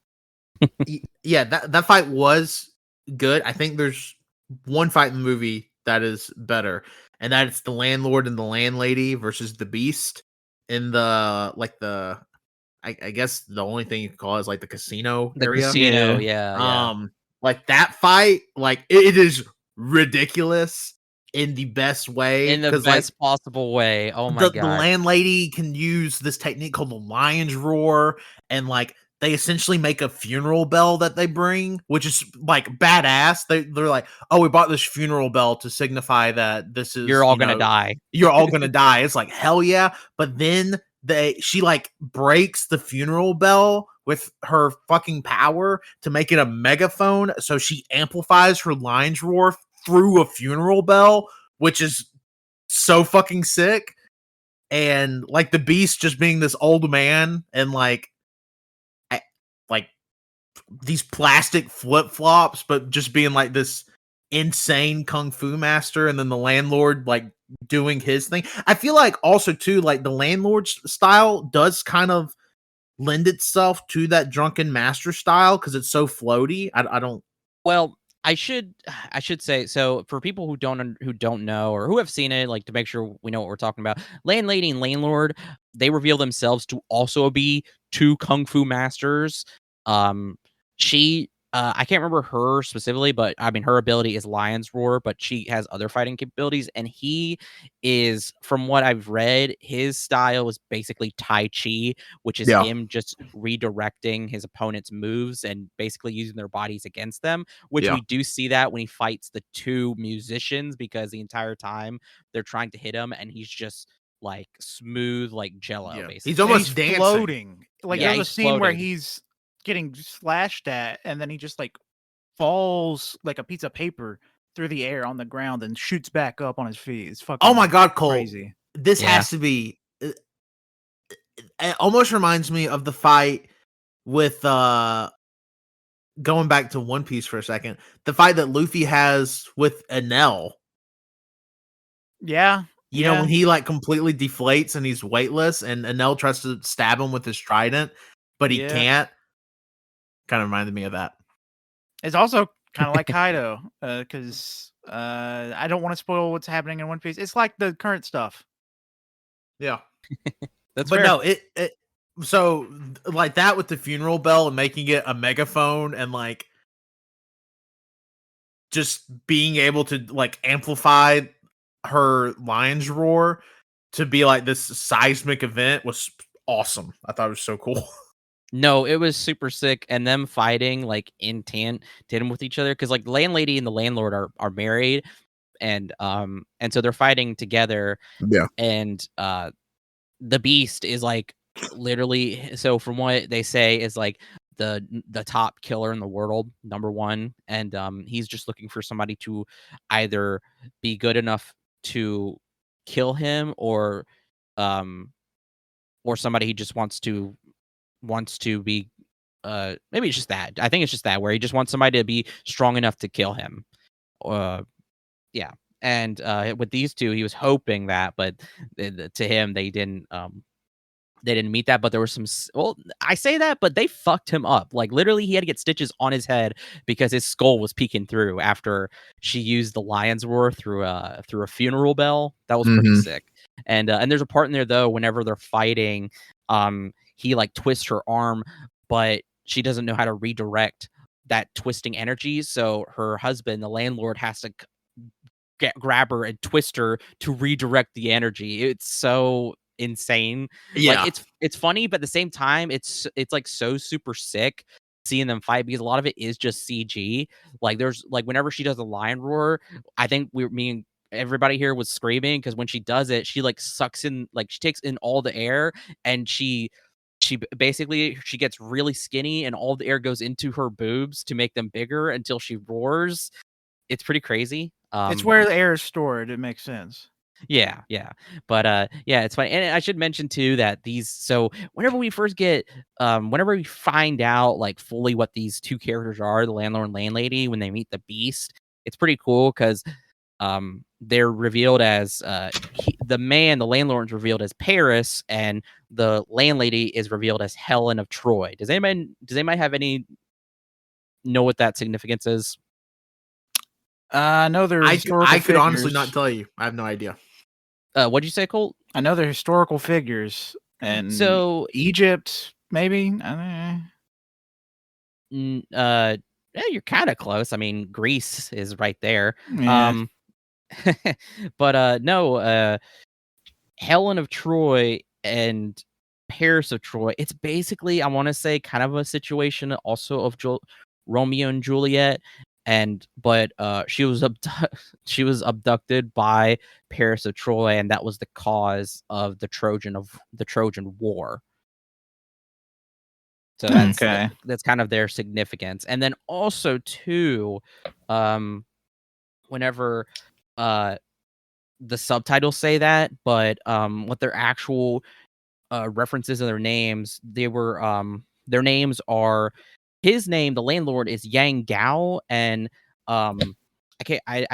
Speaker 2: Yeah, that fight was good. I think there's one fight in the movie that is better, and that's the landlord and the landlady versus the beast in the I guess the only thing you can call it is like the casino area.
Speaker 3: Casino, yeah.
Speaker 2: Like that fight, like it is ridiculous in the best way.
Speaker 3: In the best possible way. Oh my god.
Speaker 2: The landlady can use this technique called the lion's roar, and like they essentially make a funeral bell that they bring, which is like badass. They're like, oh, we bought this funeral bell to signify that this is
Speaker 3: you're all gonna die.
Speaker 2: You're all gonna die. It's like, hell yeah. But then she like breaks the funeral bell with her fucking power to make it a megaphone. So she amplifies her lion's roar through a funeral bell, which is so fucking sick. And like the beast just being this old man and like these plastic flip-flops, but just being like this insane kung fu master, and then the landlord like doing his thing. I feel like also too, like the landlord's style does kind of lend itself to that drunken master style because it's so floaty. I don't.
Speaker 3: Well, I should say, so for people who don't know or who have seen it, like to make sure we know what we're talking about, landlady and landlord, they reveal themselves to also be two kung fu masters. She I can't remember her specifically, but I mean her ability is lion's roar, but she has other fighting capabilities, and he is, from what I've read, his style is basically Tai Chi, which is him just redirecting his opponent's moves and basically using their bodies against them, which we do see that when he fights the two musicians, because the entire time they're trying to hit him and he's just like smooth like jello. Basically
Speaker 2: he's almost dancing.
Speaker 1: Floating. Like there's a scene where he's getting slashed at, and then he just like falls like a piece of paper through the air on the ground and shoots back up on his feet. It's fucking
Speaker 2: oh my god, Cole.
Speaker 1: Crazy.
Speaker 2: This has to be. It almost reminds me of the fight with going back to One Piece for a second, the fight that Luffy has with Enel.
Speaker 1: Yeah.
Speaker 2: You know, when he like completely deflates and he's weightless and Enel tries to stab him with his trident, but he can't. Kind of reminded me of that.
Speaker 1: It's also kind of like Kaido, because I don't want to spoil what's happening in One Piece. It's like the current stuff.
Speaker 2: Yeah.
Speaker 3: That's
Speaker 2: but
Speaker 3: fair.
Speaker 2: no, it so like that with the funeral bell and making it a megaphone and like just being able to like amplify her lion's roar to be like this seismic event was awesome. I thought it was so cool.
Speaker 3: No, it was super sick, and them fighting like in tandem with each other, because like the landlady and the landlord are married, and so they're fighting together.
Speaker 2: Yeah.
Speaker 3: And the beast is like literally, so from what they say, is like the top killer in the world, number one, and he's just looking for somebody to either be good enough to kill him, or somebody he just wants to be, maybe it's just that. I think it's just that, where he just wants somebody to be strong enough to kill him. Yeah. And with these two, he was hoping that, but to him, they didn't meet that. But there was some, well, I say that, but they fucked him up. Like literally, he had to get stitches on his head because his skull was peeking through after she used the lion's roar through a funeral bell. That was pretty sick. And there's a part in there though, whenever they're fighting, he like twists her arm, but she doesn't know how to redirect that twisting energy. So her husband, the landlord, has to grab her and twist her to redirect the energy. It's so insane.
Speaker 2: Yeah.
Speaker 3: Like it's funny, but at the same time, it's like so super sick seeing them fight, because a lot of it is just CG. Like there's like whenever she does a lion roar, I think me and everybody here was screaming, because when she does it, she like sucks in, like she takes in all the air, and she basically she gets really skinny, and all the air goes into her boobs to make them bigger until she roars. It's pretty crazy.
Speaker 1: It's where the air is stored. It makes sense.
Speaker 3: Yeah. But yeah, it's funny. And I should mention too that so whenever we first get whenever we find out like fully what these two characters are, the landlord and landlady, when they meet the beast, it's pretty cool, because they're revealed as the landlord is revealed as Paris, and the landlady is revealed as Helen of Troy. Does anybody know what that significance is?
Speaker 1: I know they're historical
Speaker 2: I could honestly
Speaker 1: figures.
Speaker 2: not tell you. I have no idea.
Speaker 3: What'd you say, Colt?
Speaker 1: I know they're historical figures, and
Speaker 3: So
Speaker 1: Egypt, maybe.
Speaker 3: Yeah, you're kind of close. I mean, Greece is right there.
Speaker 1: Yeah.
Speaker 3: But no, Helen of Troy and Paris of Troy. It's basically, I want to say, kind of a situation also of Romeo and Juliet, but she was abducted by Paris of Troy, and that was the cause of the Trojan War. So that's kind of their significance. And then also too, whenever the subtitles say that, but what their actual references of their names, their names are, his name, the landlord, is Yang Gao, and I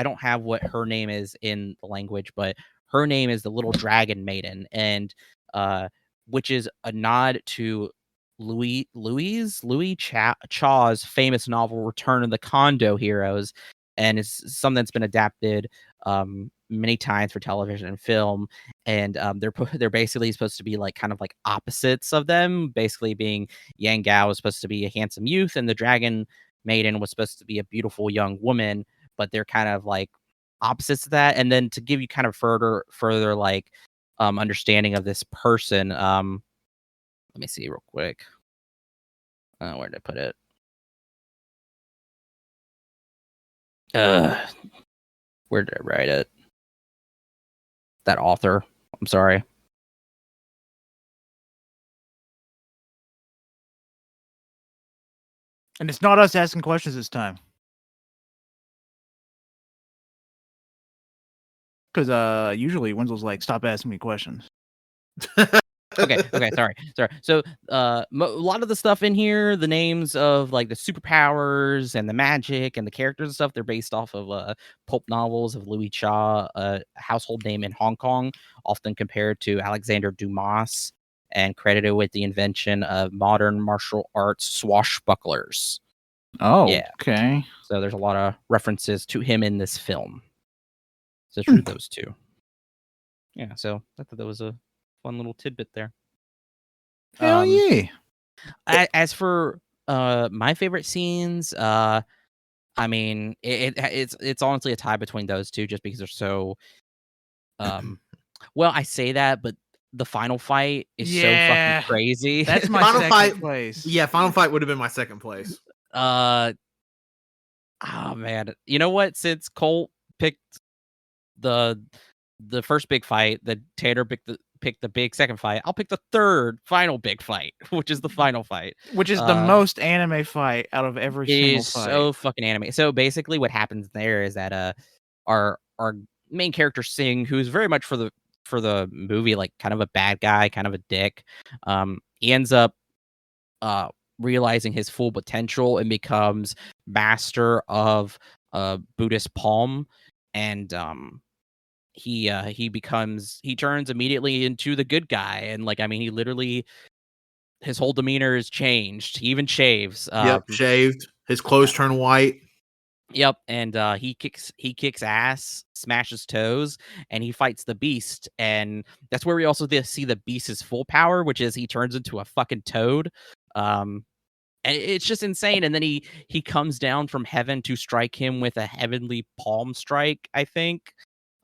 Speaker 3: don't have what her name is in the language, but her name is the Little Dragon Maiden, and which is a nod to Louis Chaw's famous novel Return of the Kondo Heroes, and it's something that's been adapted many times for television and film. And they're basically supposed to be like kind of like opposites of them, basically being Yang Gao was supposed to be a handsome youth, and the Dragon Maiden was supposed to be a beautiful young woman, but they're kind of like opposites of that. And then to give you kind of further like understanding of this person, let me see real quick. Where did I put it? Where did I write it? That author. I'm sorry.
Speaker 1: And it's not us asking questions this time. Because usually Wenzel's like, stop asking me questions.
Speaker 3: Okay, sorry. So, a lot of the stuff in here, the names of like the superpowers and the magic and the characters and stuff, they're based off of pulp novels of Louis Cha, a household name in Hong Kong, often compared to Alexander Dumas, and credited with the invention of modern martial arts swashbucklers.
Speaker 1: Oh,
Speaker 3: yeah.
Speaker 1: Okay.
Speaker 3: So there's a lot of references to him in this film. So through those two. Yeah, so I thought that was a fun little tidbit there.
Speaker 1: Hell yeah.
Speaker 3: As for my favorite scenes, I mean, it's honestly a tie between those two, just because they're so. Well, I say that, but the final fight is so fucking crazy.
Speaker 1: That's my
Speaker 2: Final
Speaker 1: second
Speaker 2: fight
Speaker 1: place.
Speaker 2: Yeah, final fight would have been my second place.
Speaker 3: Oh man, you know what? Since Colt picked the first big fight, that Tanner picked the big second fight, I'll pick the third final big fight, which is the final fight,
Speaker 1: which is the most anime fight out of every single fight.
Speaker 3: So fucking anime. So basically, what happens there is that our main character Sing, who's very much for the movie like kind of a bad guy, kind of a dick, he ends up realizing his full potential and becomes master of Buddhist palm, and he turns immediately into the good guy, and like I mean he literally, his whole demeanor is changed. He even shaves.
Speaker 2: Shaved. His clothes turn white.
Speaker 3: Yep, and he kicks ass, smashes toes, and he fights the beast, and that's where we also see the beast's full power, which is he turns into a fucking toad. And it's just insane. And then he comes down from heaven to strike him with a heavenly palm strike, I think.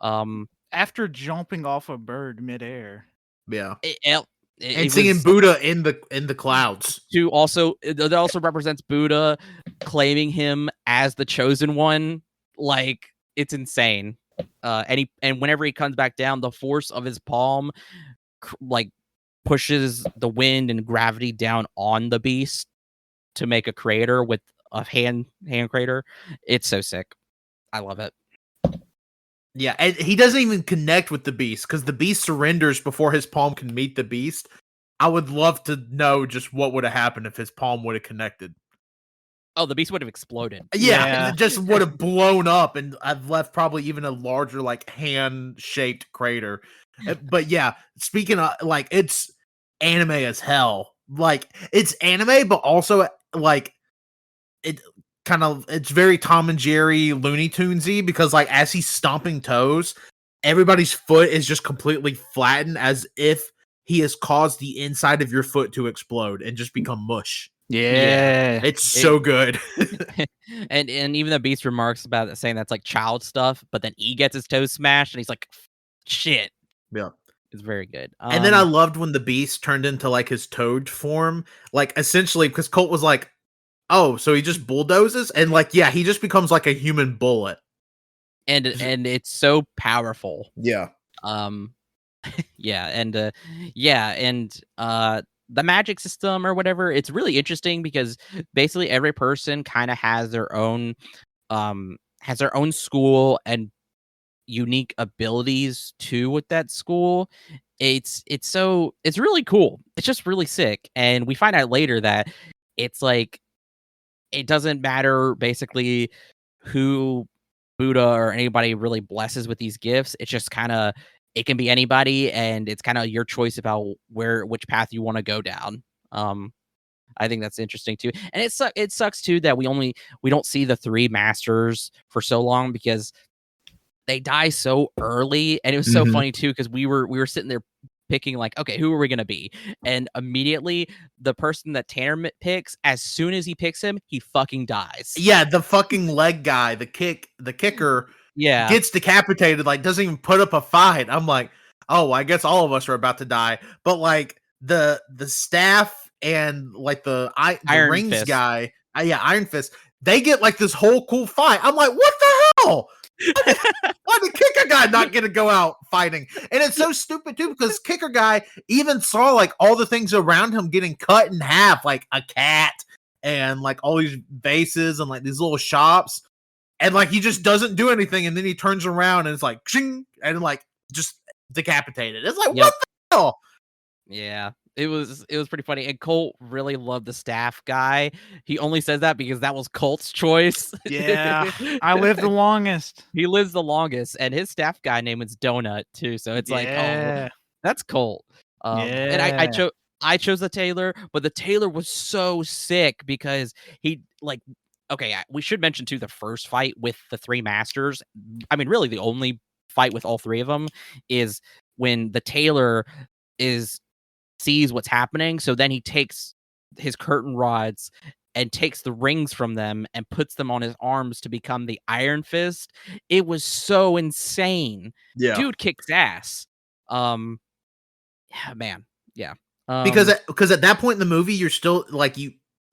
Speaker 1: After jumping off a bird midair.
Speaker 2: Yeah.
Speaker 3: And
Speaker 2: singing Buddha in the clouds.
Speaker 3: That also represents Buddha claiming him as the chosen one. Like, it's insane. And whenever he comes back down, the force of his palm like pushes the wind and gravity down on the beast to make a crater with a hand crater. It's so sick. I love it.
Speaker 2: Yeah, and he doesn't even connect with the beast because the beast surrenders before his palm can meet the beast. I would love to know just what would have happened if his palm would have connected.
Speaker 3: Oh, the beast would have exploded.
Speaker 2: Yeah. It just would have blown up, and I've left probably even a larger, like, hand-shaped crater. But yeah, speaking of, like, it's anime as hell. Like, it's anime, but also, like, it's very Tom and Jerry Looney Tunesy, because like as he's stomping toes, everybody's foot is just completely flattened as if he has caused the inside of your foot to explode and just become mush.
Speaker 1: Yeah.
Speaker 2: It's so good.
Speaker 3: and even the beast remarks about it, saying that's like child stuff, but then he gets his toes smashed and he's like, shit.
Speaker 2: Yeah.
Speaker 3: It's very good.
Speaker 2: And then I loved when the beast turned into like his toad form, like essentially because Colt was like, oh, so he just bulldozes? And like, yeah, he just becomes like a human bullet.
Speaker 3: And it's so powerful.
Speaker 2: Yeah.
Speaker 3: Yeah, and the magic system or whatever, it's really interesting because basically every person kind of has their own school and unique abilities too with that school. It's really cool. It's just really sick. And we find out later that it's like it doesn't matter basically who Buddha or anybody really blesses with these gifts. It's just kind of, it can be anybody, and it's kind of your choice about which path you want to go down. I think that's interesting too. And it sucks too that we don't see the three masters for so long because they die so early. And it was so funny too, because we were sitting there picking like, okay, who are we gonna be? And immediately the person that Tanner picks, as soon as he picks him, he fucking dies.
Speaker 2: Yeah, the fucking leg guy, the kicker, gets decapitated, like doesn't even put up a fight. I'm like, oh, I guess all of us are about to die. But like the staff and like the
Speaker 3: Iron
Speaker 2: rings
Speaker 3: Fist
Speaker 2: guy, Iron Fist, they get like this whole cool fight. I'm like, what the hell? Why the kicker guy not gonna go out fighting? And it's so stupid too, because kicker guy even saw like all the things around him getting cut in half, like a cat and like all these vases and like these little shops, and like he just doesn't do anything, and then he turns around and it's like ching, and like just decapitated. It's like, what the hell?
Speaker 3: Yeah, it was pretty funny, and Colt really loved the staff guy. He only says that because that was Colt's choice.
Speaker 1: Yeah, I lived the longest.
Speaker 3: He lives the longest, and his staff guy name is Donut too. So it's like, oh,
Speaker 1: Yeah,
Speaker 3: that's Colt. And
Speaker 1: yeah.
Speaker 3: I chose the Taylor, but the Taylor was so sick because he like. Okay, we should mention too the first fight with the three masters. I mean, really, the only fight with all three of them is when the Taylor sees what's happening. So then he takes his curtain rods and takes the rings from them and puts them on his arms to become the Iron Fist. It was so insane.
Speaker 2: Yeah.
Speaker 3: Dude kicks ass. Yeah, man. Yeah.
Speaker 2: Because at that point in the movie, you're still like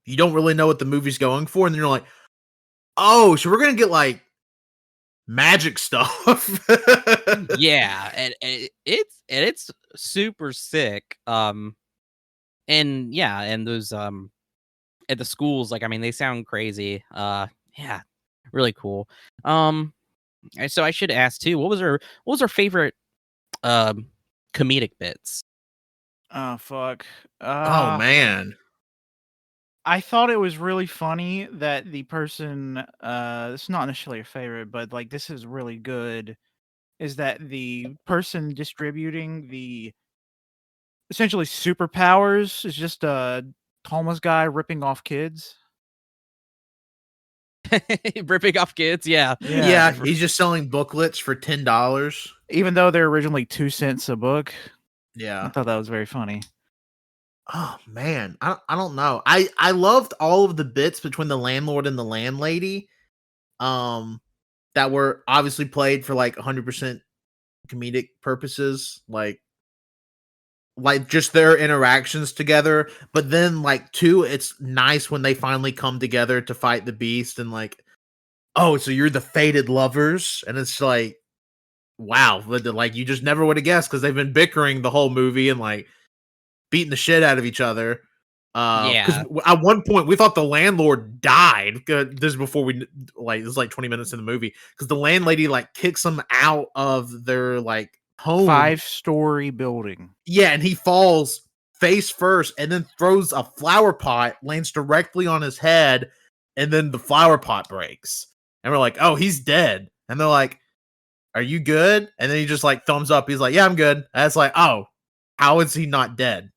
Speaker 2: you don't really know what the movie's going for, and then you're like, oh, so we're gonna get like magic stuff.
Speaker 3: Yeah, and it's super sick. And yeah, and those at the schools, like I mean, they sound crazy. Yeah, really cool. And so I should ask too, what was our favorite comedic bits?
Speaker 1: Oh fuck.
Speaker 2: Oh man.
Speaker 1: I thought it was really funny that the person, it's not necessarily a favorite, but like this is really good, is that the person distributing the essentially superpowers is just a homeless guy ripping off kids.
Speaker 3: Ripping off kids, yeah.
Speaker 2: Yeah, he's just selling booklets for $10.
Speaker 1: Even though they're originally 2 cents a book. I
Speaker 2: Yeah.
Speaker 1: thought that was very funny.
Speaker 2: Oh man, I don't know. I loved all of the bits between the landlord and the landlady, that were obviously played for like 100% comedic purposes, like just their interactions together. But then like too, it's nice when they finally come together to fight the beast, and like, oh, so you're the fated lovers, and it's like, wow, like you just never would have guessed because they've been bickering the whole movie and like beating the shit out of each other. Because
Speaker 3: Yeah.
Speaker 2: at one point we thought the landlord died. This is before this is like 20 minutes in the movie, because the landlady like kicks them out of their like home,
Speaker 1: 5-story building.
Speaker 2: Yeah, and he falls face first and then throws a flower pot, lands directly on his head, and then the flower pot breaks. And we're like, oh, he's dead. And they're like, are you good? And then he just like thumbs up. He's like, yeah, I'm good. And it's like, oh, how is he not dead?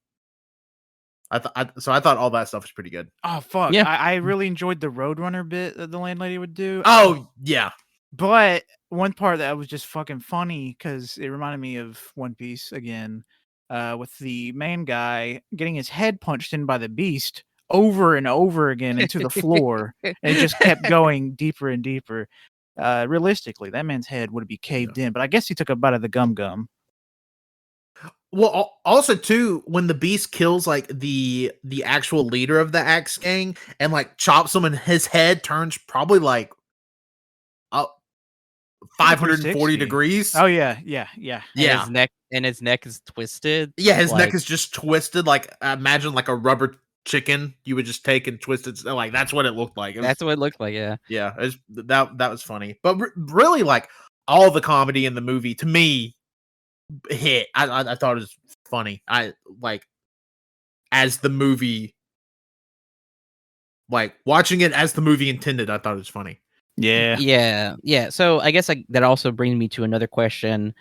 Speaker 2: I thought all that stuff was pretty good.
Speaker 1: Oh fuck!
Speaker 3: Yeah.
Speaker 1: I really enjoyed the Roadrunner bit that the landlady would do.
Speaker 2: Oh yeah,
Speaker 1: but one part that was just fucking funny because it reminded me of One Piece again, with the main guy getting his head punched in by the beast over and over again into the floor, and it just kept going deeper and deeper. Realistically, that man's head would be caved in, but I guess he took a bite of the gum.
Speaker 2: Well, also too, when the beast kills like the actual leader of the Axe gang and like chops him, and his head turns probably like up 540 degrees.
Speaker 1: Oh yeah.
Speaker 3: And his neck is twisted.
Speaker 2: Yeah, his neck is just twisted. Like imagine like a rubber chicken you would just take and twist it. Like that's what it looked like.
Speaker 3: That's what it looked like. Yeah.
Speaker 2: Yeah, that was funny, but really like all the comedy in the movie to me hit. I thought it was funny. I like as the movie, like watching it as the movie intended. I thought it was funny.
Speaker 1: Yeah.
Speaker 3: So I guess that also brings me to another question.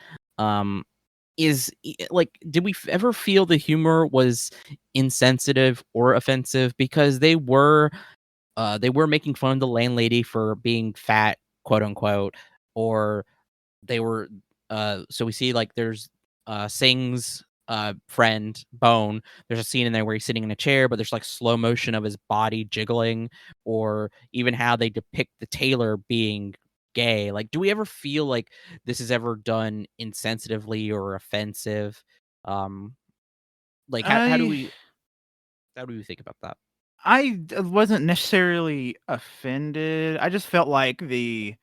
Speaker 3: Is like, did we ever feel the humor was insensitive or offensive? Because they were making fun of the landlady for being fat, quote unquote, or they were so we see like there's Sing's friend Bone. There's a scene in there where he's sitting in a chair, but there's like slow motion of his body jiggling, or even how they depict the Taylor being gay. Like, do we ever feel like this is ever done insensitively or offensive? Like how do we think about that?
Speaker 1: I wasn't necessarily offended. I just felt like the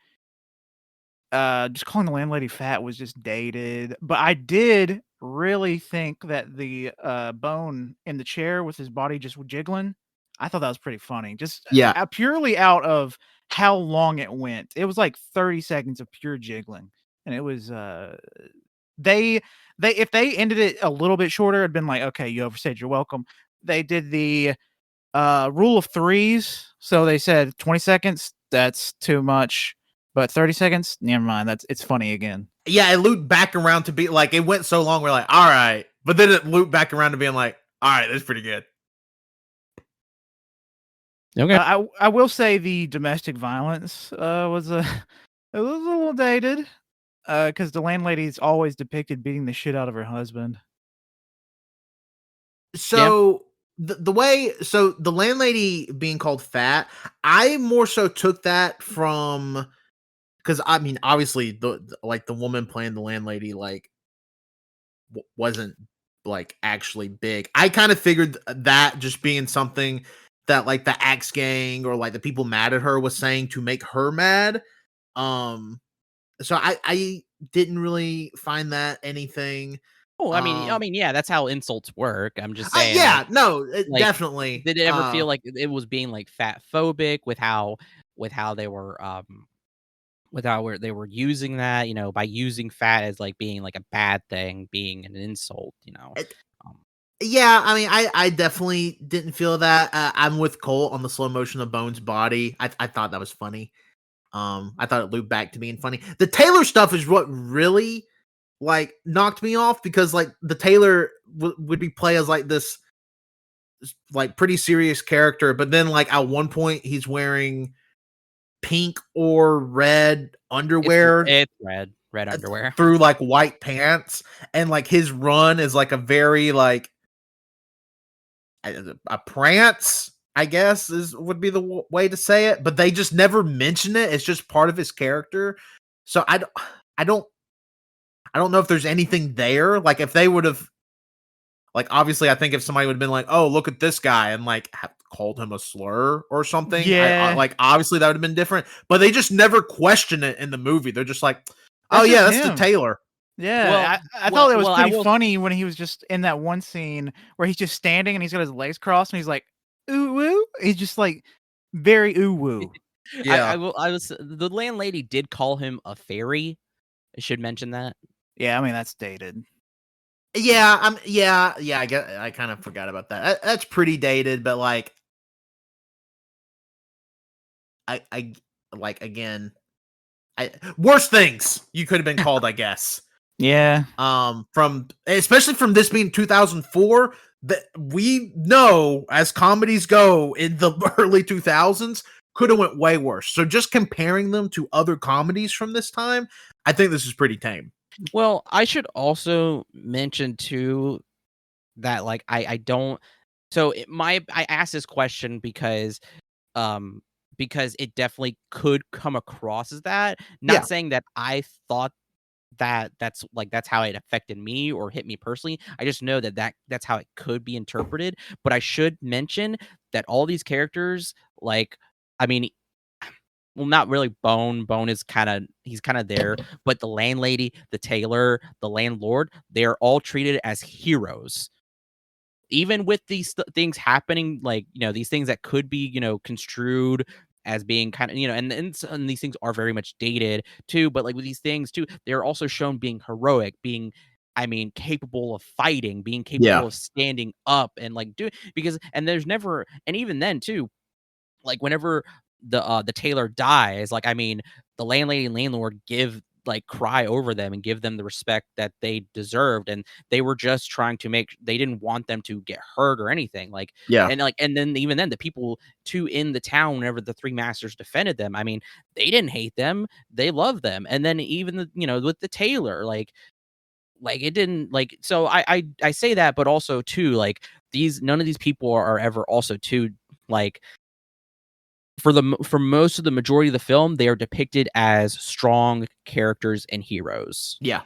Speaker 1: just calling the landlady fat was just dated. But I did really think that the Bone in the chair with his body just jiggling, I thought that was pretty funny. Just purely out of how long it went. It was like 30 seconds of pure jiggling, and it was they if they ended it a little bit shorter, it'd been like, okay, you overstayed your welcome. They did the rule of threes, so they said 20 seconds, that's too much, but 30 seconds, never mind, it's funny again.
Speaker 2: Yeah, it looped back around to be like, it went so long, we're like, all right, but then it looped back around to being like, all right, that's pretty good.
Speaker 3: Okay.
Speaker 1: I will say the domestic violence was it was a little dated, because the landlady's always depicted beating the shit out of her husband.
Speaker 2: So the way, so the landlady being called fat, I more so took that from, because I mean, obviously the woman playing the landlady like wasn't like actually big. I kind of figured that just being something that like the Axe Gang or like the people mad at her was saying to make her mad. So I didn't really find that anything.
Speaker 3: Oh, I mean, yeah, that's how insults work. I'm just saying.
Speaker 2: Yeah, no,
Speaker 3: like,
Speaker 2: definitely.
Speaker 3: Did it ever feel like it was being like fat phobic with how they were they were using that, by using fat as like being like a bad thing, being an insult,
Speaker 2: Yeah, I mean, I definitely didn't feel that. I'm with Colt on the slow motion of Bones' body. I thought that was funny. I thought it looped back to being funny. The Taylor stuff is what really like knocked me off, because like the Taylor would be play as like this like pretty serious character, but then like at one point he's wearing pink or red underwear.
Speaker 3: It's red underwear
Speaker 2: through like white pants, and like his run is like a very like a prance, I guess would be the way to say it, but they just never mention it. It's just part of his character. So I don't know if there's anything there. Like if they would have, like, obviously I think if somebody would have been like, oh, look at this guy, and like called him a slur or something,
Speaker 1: Yeah,
Speaker 2: like obviously that would have been different, but they just never question it in the movie. They're just like, oh yeah, that's the Taylor.
Speaker 1: Yeah,
Speaker 3: Well,
Speaker 1: I thought it was
Speaker 3: well,
Speaker 1: pretty funny when he was just in that one scene where he's just standing and he's got his legs crossed and he's like, ooh woo. He's just like very ooh woo.
Speaker 2: Yeah.
Speaker 3: I was the landlady did call him a fairy. I should mention that.
Speaker 1: Yeah, I mean that's dated.
Speaker 2: Yeah, yeah, I guess I kind of forgot about that. That's pretty dated, but like I like, again, worse things you could have been called, I guess.
Speaker 1: Yeah.
Speaker 2: From especially from this being 2004, that we know as comedies go in the early 2000s could have went way worse. So just comparing them to other comedies from this time, I think this is pretty tame.
Speaker 3: Well, I should also mention too that like I don't. So I asked this question because it definitely could come across as that. Not saying that I thought that's how it affected me or hit me personally. I just know that's how it could be interpreted. But I should mention that all these characters, like, I mean, well, not really Bone. Bone is he's kind of there, but the landlady, the tailor, the landlord, they're all treated as heroes. Even with these things happening, like, these things that could be, construed as being kind of, and these things are very much dated too, but like with these things too, they're also shown being heroic, being, I mean, capable of fighting, being capable of standing up and like doing, and there's never, and even then too, like whenever the tailor dies, like, I mean, the landlady and landlord cry over them and give them the respect that they deserved, and they were just trying to they didn't want them to get hurt or anything, like, and then even then the people too in the town, whenever the three masters defended them, I mean, they didn't hate them, they loved them. And then even with the tailor, like it didn't, like, so I say that, but also too, like, none of these people are ever also too, like, for most of the majority of the film, they are depicted as strong characters and heroes.
Speaker 2: Yeah.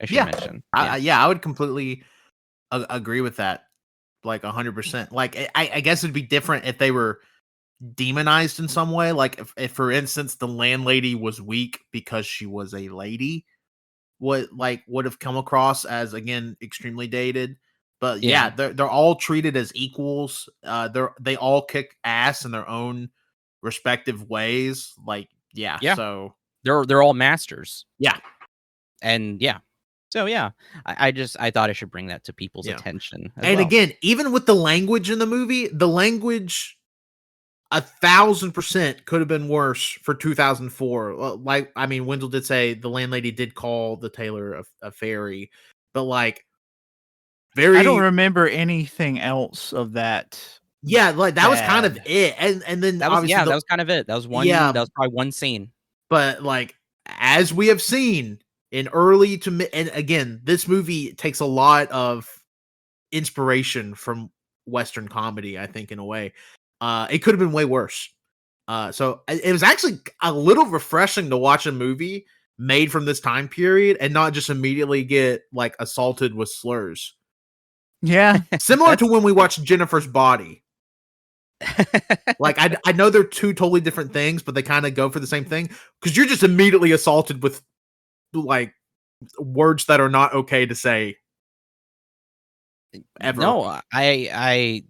Speaker 3: I should mention.
Speaker 2: I would completely agree with that. Like 100%. Like, I guess it'd be different if they were demonized in some way. Like if for instance, the landlady was weak because she was a lady, would have come across as, again, extremely dated. But yeah, they're all treated as equals. They all kick ass in their own respective ways. Like, so
Speaker 3: they're all masters.
Speaker 2: Yeah.
Speaker 3: And yeah. So yeah, I thought I should bring that to people's attention.
Speaker 2: And again, even with the language in the movie, the language 1,000% could have been worse for 2004. Like, I mean, Wenzel did say the landlady did call the tailor a fairy, but like,
Speaker 1: I don't remember anything else of that.
Speaker 2: Yeah, like that was kind of it, and then
Speaker 3: that was that was kind of it. That was one.
Speaker 2: Yeah,
Speaker 3: that was probably one scene.
Speaker 2: But like, as we have seen in early to mid, and again, this movie takes a lot of inspiration from Western comedy. I think in a way, it could have been way worse. So it was actually a little refreshing to watch a movie made from this time period and not just immediately get like assaulted with slurs.
Speaker 1: Yeah,
Speaker 2: similar to when we watched Jennifer's Body. Like I know they're two totally different things, but they kind of go for the same thing because you're just immediately assaulted with like words that are not okay to say ever.
Speaker 3: No, yeah,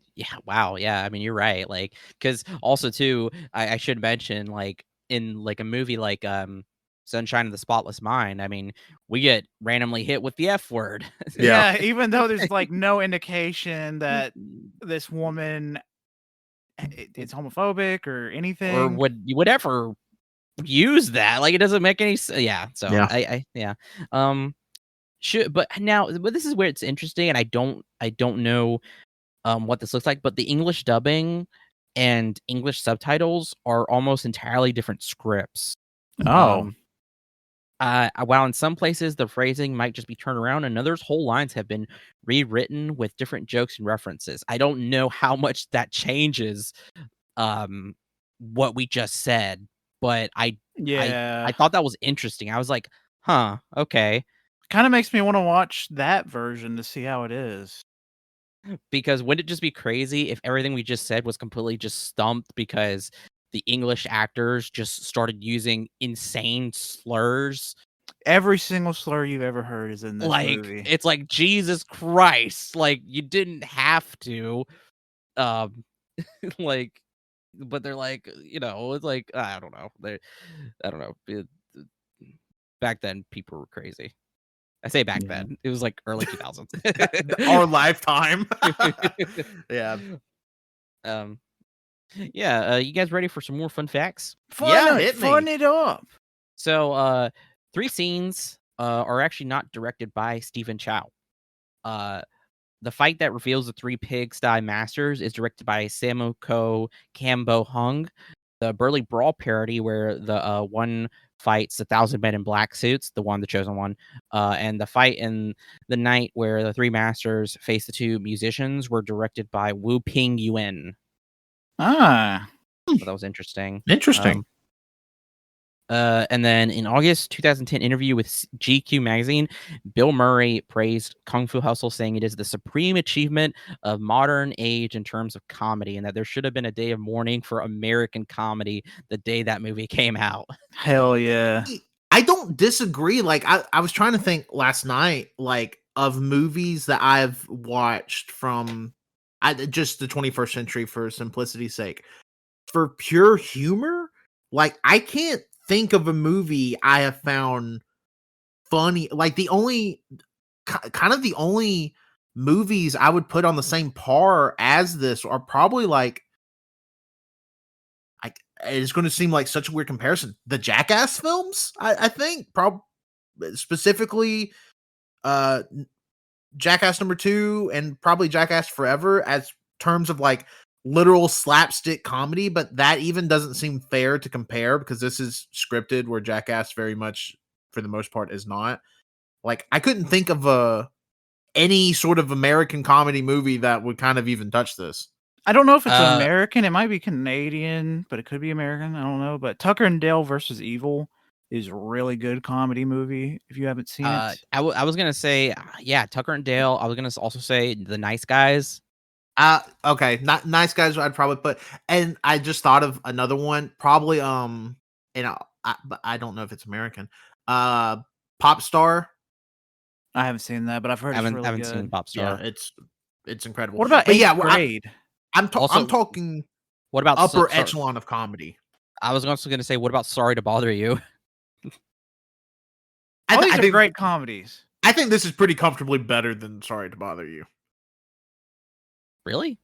Speaker 3: wow, yeah. I mean, you're right. Like, because also too, I should mention like in like a movie like Sunshine of the Spotless Mind. I mean, we get randomly hit with the F word.
Speaker 1: Yeah, even though there's like no indication that this woman it's homophobic or anything,
Speaker 3: or would ever use that. Like, it doesn't make any sense. Yeah. So yeah. But this is where it's interesting, and I don't know what this looks like, but the English dubbing and English subtitles are almost entirely different scripts.
Speaker 1: While
Speaker 3: in some places the phrasing might just be turned around, and others whole lines have been rewritten with different jokes and references. I don't know how much that changes what we just said, but I thought that was interesting. I was like, huh, okay.
Speaker 1: Kind of makes me want to watch that version to see how it is.
Speaker 3: Because wouldn't it just be crazy if everything we just said was completely just stumped because the English actors just started using insane slurs?
Speaker 1: Every single slur you've ever heard is in this movie.
Speaker 3: It's like, Jesus Christ, like, you didn't have to. Like, but they're like, it's like, I don't know. I don't know. Back then, people were crazy. I say back then. It was like early 2000s.
Speaker 2: Our lifetime. Yeah.
Speaker 3: You guys ready for some more fun facts?
Speaker 1: Fun it up.
Speaker 3: So 3 scenes are actually not directed by Stephen Chow. The fight that reveals the 3 pigsty masters is directed by Samuko Kambo Hung. The Burly Brawl parody where the one fights 1,000 men in black suits, the chosen one, and the fight in the night where the 3 masters face the 2 musicians were directed by Wu Ping Yuen. So that was interesting. And then in August 2010 interview with GQ magazine, Bill Murray praised Kung Fu Hustle, saying it is the supreme achievement of modern age in terms of comedy, and that there should have been a day of mourning for American comedy the day that movie came out.
Speaker 1: Hell yeah.
Speaker 2: I don't disagree. Like I was trying to think last night, like, of movies that I've watched from just the 21st century for simplicity's sake. For pure humor, like, I can't think of a movie I have found funny. Like, the only movies I would put on the same par as this are probably like it's going to seem like such a weird comparison. The Jackass films, I think, specifically Jackass number 2 and probably Jackass Forever as terms of like literal slapstick comedy, but that even doesn't seem fair to compare because this is scripted where Jackass very much for the most part is not. Like, I couldn't think of any sort of American comedy movie that would kind of even touch this.
Speaker 1: I don't know if it's American. It might be Canadian, but it could be American. I don't know. But Tucker and Dale versus Evil is a really good comedy movie if you haven't seen it.
Speaker 3: I was going to say, Tucker and Dale. I was going to also say The Nice Guys.
Speaker 2: Okay, not Nice Guys. I'd probably put, and I just thought of another one. Probably, but I don't know if it's American. Pop Star.
Speaker 1: I haven't seen that, but I've heard. I haven't
Speaker 3: seen Pop Star.
Speaker 2: Yeah, it's incredible.
Speaker 1: What about 8th grade?
Speaker 2: I'm talking.
Speaker 3: What about
Speaker 2: upper echelon of comedy?
Speaker 3: I was also going to say, what about Sorry to Bother You?
Speaker 1: These are great comedies.
Speaker 2: I think this is pretty comfortably better than Sorry to Bother You.
Speaker 3: Really?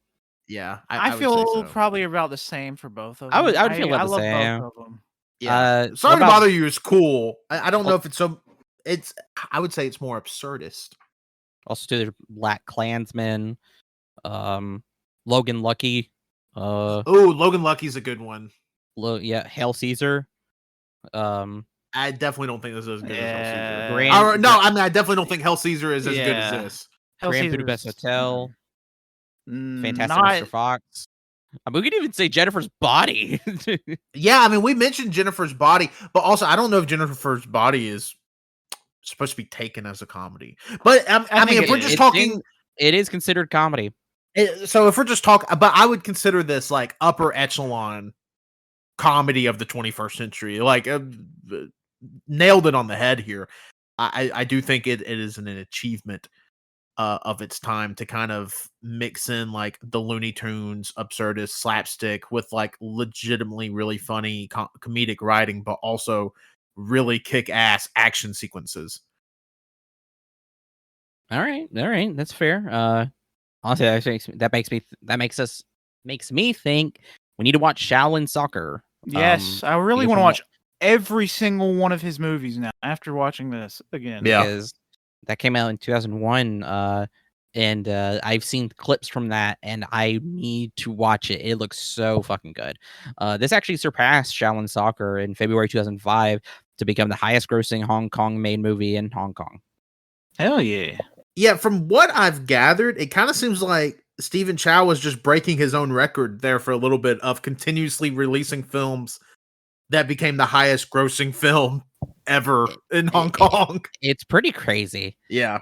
Speaker 2: Yeah,
Speaker 1: I
Speaker 2: would
Speaker 1: feel
Speaker 2: say so.
Speaker 1: probably about the same for both of them.
Speaker 3: I would feel about
Speaker 1: I
Speaker 3: the
Speaker 1: love
Speaker 3: same.
Speaker 1: both of them.
Speaker 2: Yeah,
Speaker 3: What
Speaker 2: Sorry to
Speaker 3: about-
Speaker 2: Bother You is cool. I don't know if it's so. It's I would say it's more absurdist.
Speaker 3: Also, too, there's Black Klansman, Logan Lucky.
Speaker 2: Oh, Logan Lucky's a good one.
Speaker 3: Yeah, Hail Caesar.
Speaker 2: I definitely don't think this is as good as Hell Caesar.
Speaker 3: Grand-
Speaker 2: No, I mean I definitely don't think Hell Caesar is as good as
Speaker 1: Yeah.
Speaker 2: this.
Speaker 1: Hell
Speaker 3: Grand
Speaker 1: Caesar's-
Speaker 3: Budapest Hotel, Fantastic
Speaker 1: not-
Speaker 3: Mr. Fox. I mean, we could even say Jennifer's Body.
Speaker 2: Yeah, I mean we mentioned Jennifer's Body, but also I don't know if Jennifer's Body is supposed to be taken as a comedy. But I mean, if we're just talking,
Speaker 3: it is considered comedy.
Speaker 2: So if we're just talking, but I would consider this like upper echelon comedy of the 21st century. Like nailed it on the head here. I do think it is an achievement of its time to kind of mix in like the Looney Tunes absurdist slapstick with like legitimately really funny comedic writing, but also really kick-ass action sequences.
Speaker 3: All right, that's fair. Honestly, that makes me think we need to watch Shaolin Soccer.
Speaker 1: Yes, I really want to watch every single one of his movies now after watching this again.
Speaker 2: Yeah.
Speaker 3: Because that came out in 2001, and I've seen clips from that, and I need to watch it. It looks so fucking good. This actually surpassed Shaolin Soccer in February 2005 to become the highest-grossing Hong Kong-made movie in Hong Kong.
Speaker 1: Hell yeah.
Speaker 2: Yeah, from what I've gathered, it kind of seems like Stephen Chow was just breaking his own record there for a little bit of continuously releasing films that became the highest grossing film ever in Hong Kong.
Speaker 3: It's pretty crazy.
Speaker 2: Yeah.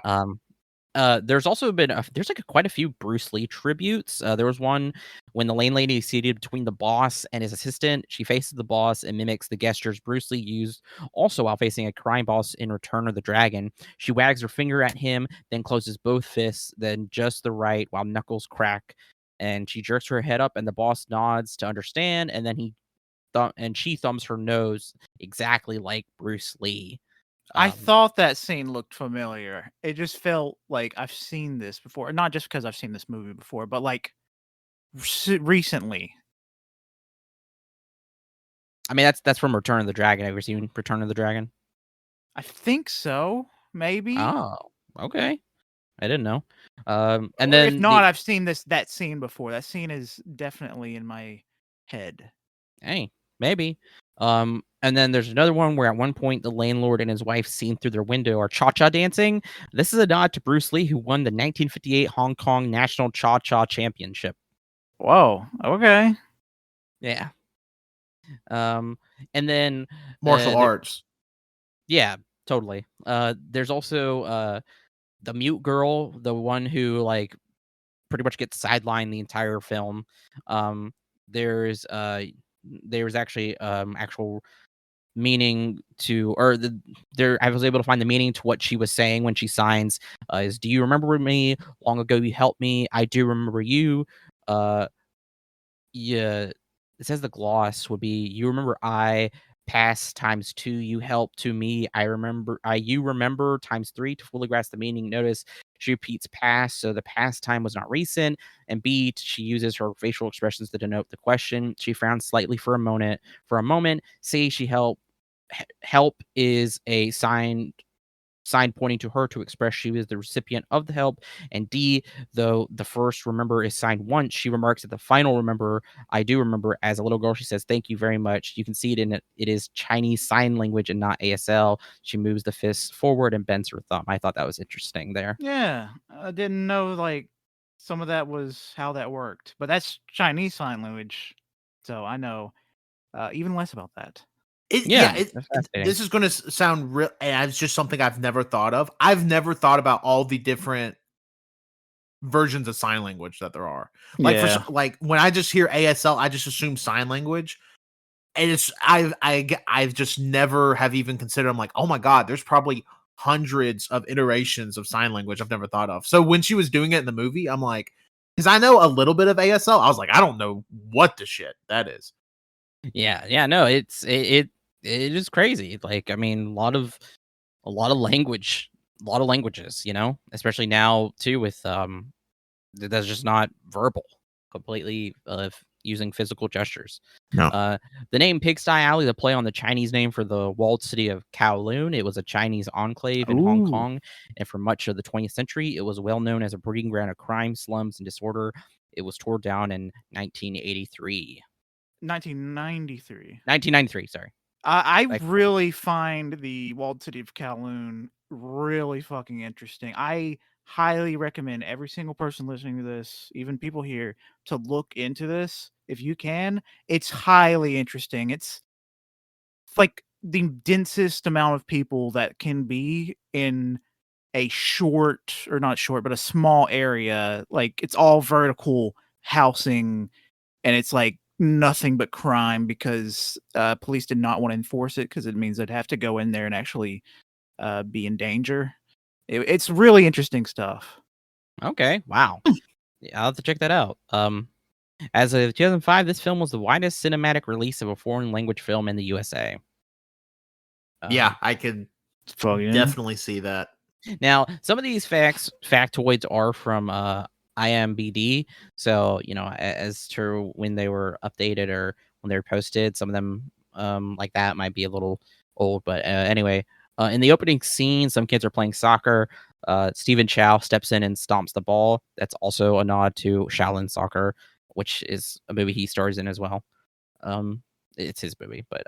Speaker 3: There's also been there's like quite a few Bruce Lee tributes. There was one when the lane lady is seated between the boss and his assistant. She faces the boss and mimics the gestures Bruce Lee used also while facing a crime boss in Return of the Dragon. She wags her finger at him, then closes both fists, then just the right while knuckles crack. And she jerks her head up, and the boss nods to understand. And then she thumbs her nose exactly like Bruce Lee.
Speaker 1: I thought that scene looked familiar. It just felt like I've seen this before. Not just because I've seen this movie before, but like recently.
Speaker 3: I mean, that's from Return of the Dragon. Have you ever seen Return of the Dragon?
Speaker 1: I think so. Maybe.
Speaker 3: Oh, okay. I didn't know. And
Speaker 1: Or
Speaker 3: then
Speaker 1: if not, I've seen that scene before. That scene is definitely in my head.
Speaker 3: Hey, maybe. And then there's another one where at one point the landlord and his wife seen through their window are cha-cha dancing. This is a nod to Bruce Lee, who won the 1958 Hong Kong National Cha-Cha Championship.
Speaker 1: Whoa. Okay.
Speaker 3: Yeah. And then
Speaker 2: Martial arts.
Speaker 3: Yeah, totally. There's also the mute girl, the one who like pretty much gets sidelined the entire film. There's actually actual meaning to, or I was able to find the meaning to what she was saying when she signs. Is, do you remember me? Long ago you helped me. I do remember you. Yeah, it says the gloss would be, you remember I, past times 2, you help to me, you remember times 3 to fully grasp the meaning. Notice she repeats past, so the past time was not recent. And B, she uses her facial expressions to denote the question. She frowns slightly for a moment. C, she help is a sign pointing to her to express she was the recipient of the help. And D, though the first remember is signed once, she remarks at the final remember, I do remember. As a little girl, she says, thank you very much. You can see it in it. It is Chinese sign language and not ASL. She moves the fist forward and bends her thumb. I thought that was interesting there.
Speaker 1: Yeah. I didn't know like some of that was how that worked. But that's Chinese sign language. So I know even less about that.
Speaker 2: This is going to sound real. And it's just something I've never thought of. I've never thought about all the different versions of sign language that there are. Like when I just hear ASL, I just assume sign language. And it's I've just never have even considered. I'm like, oh my god, there's probably hundreds of iterations of sign language I've never thought of. So when she was doing it in the movie, I'm like, because I know a little bit of ASL, I was like, I don't know what the shit that is.
Speaker 3: Yeah, no, it is crazy. Like, I mean, a lot of language lot of languages, especially now too with that's just not verbal, completely using physical gestures.
Speaker 2: No.
Speaker 3: The name Pigsty Alley, the play on the Chinese name for the walled city of Kowloon. It was a Chinese enclave in Hong Kong, and for much of the 20th century, it was well known as a breeding ground of crime, slums, and disorder. It was torn down in 1983.
Speaker 1: 1993.
Speaker 3: 1993, sorry.
Speaker 1: I really find the walled city of Kowloon really fucking interesting. I highly recommend every single person listening to this, even people here, to look into this if you can. It's highly interesting. It's like the densest amount of people that can be in a a small area. Like, it's all vertical housing, and it's like nothing but crime because police did not want to enforce it because it means they'd have to go in there and actually be in danger. It's really interesting stuff.
Speaker 3: Okay, wow. Yeah, I'll have to check that out. As of 2005, this film was the widest cinematic release of a foreign language film in the USA.
Speaker 2: Yeah, I could definitely see that.
Speaker 3: Now, some of these factoids are from IMBD. So, as to when they were updated or when they were posted, some of them like that might be a little old. But anyway, in the opening scene, some kids are playing soccer. Stephen Chow steps in and stomps the ball. That's also a nod to Shaolin Soccer, which is a movie he stars in as well. It's his movie, but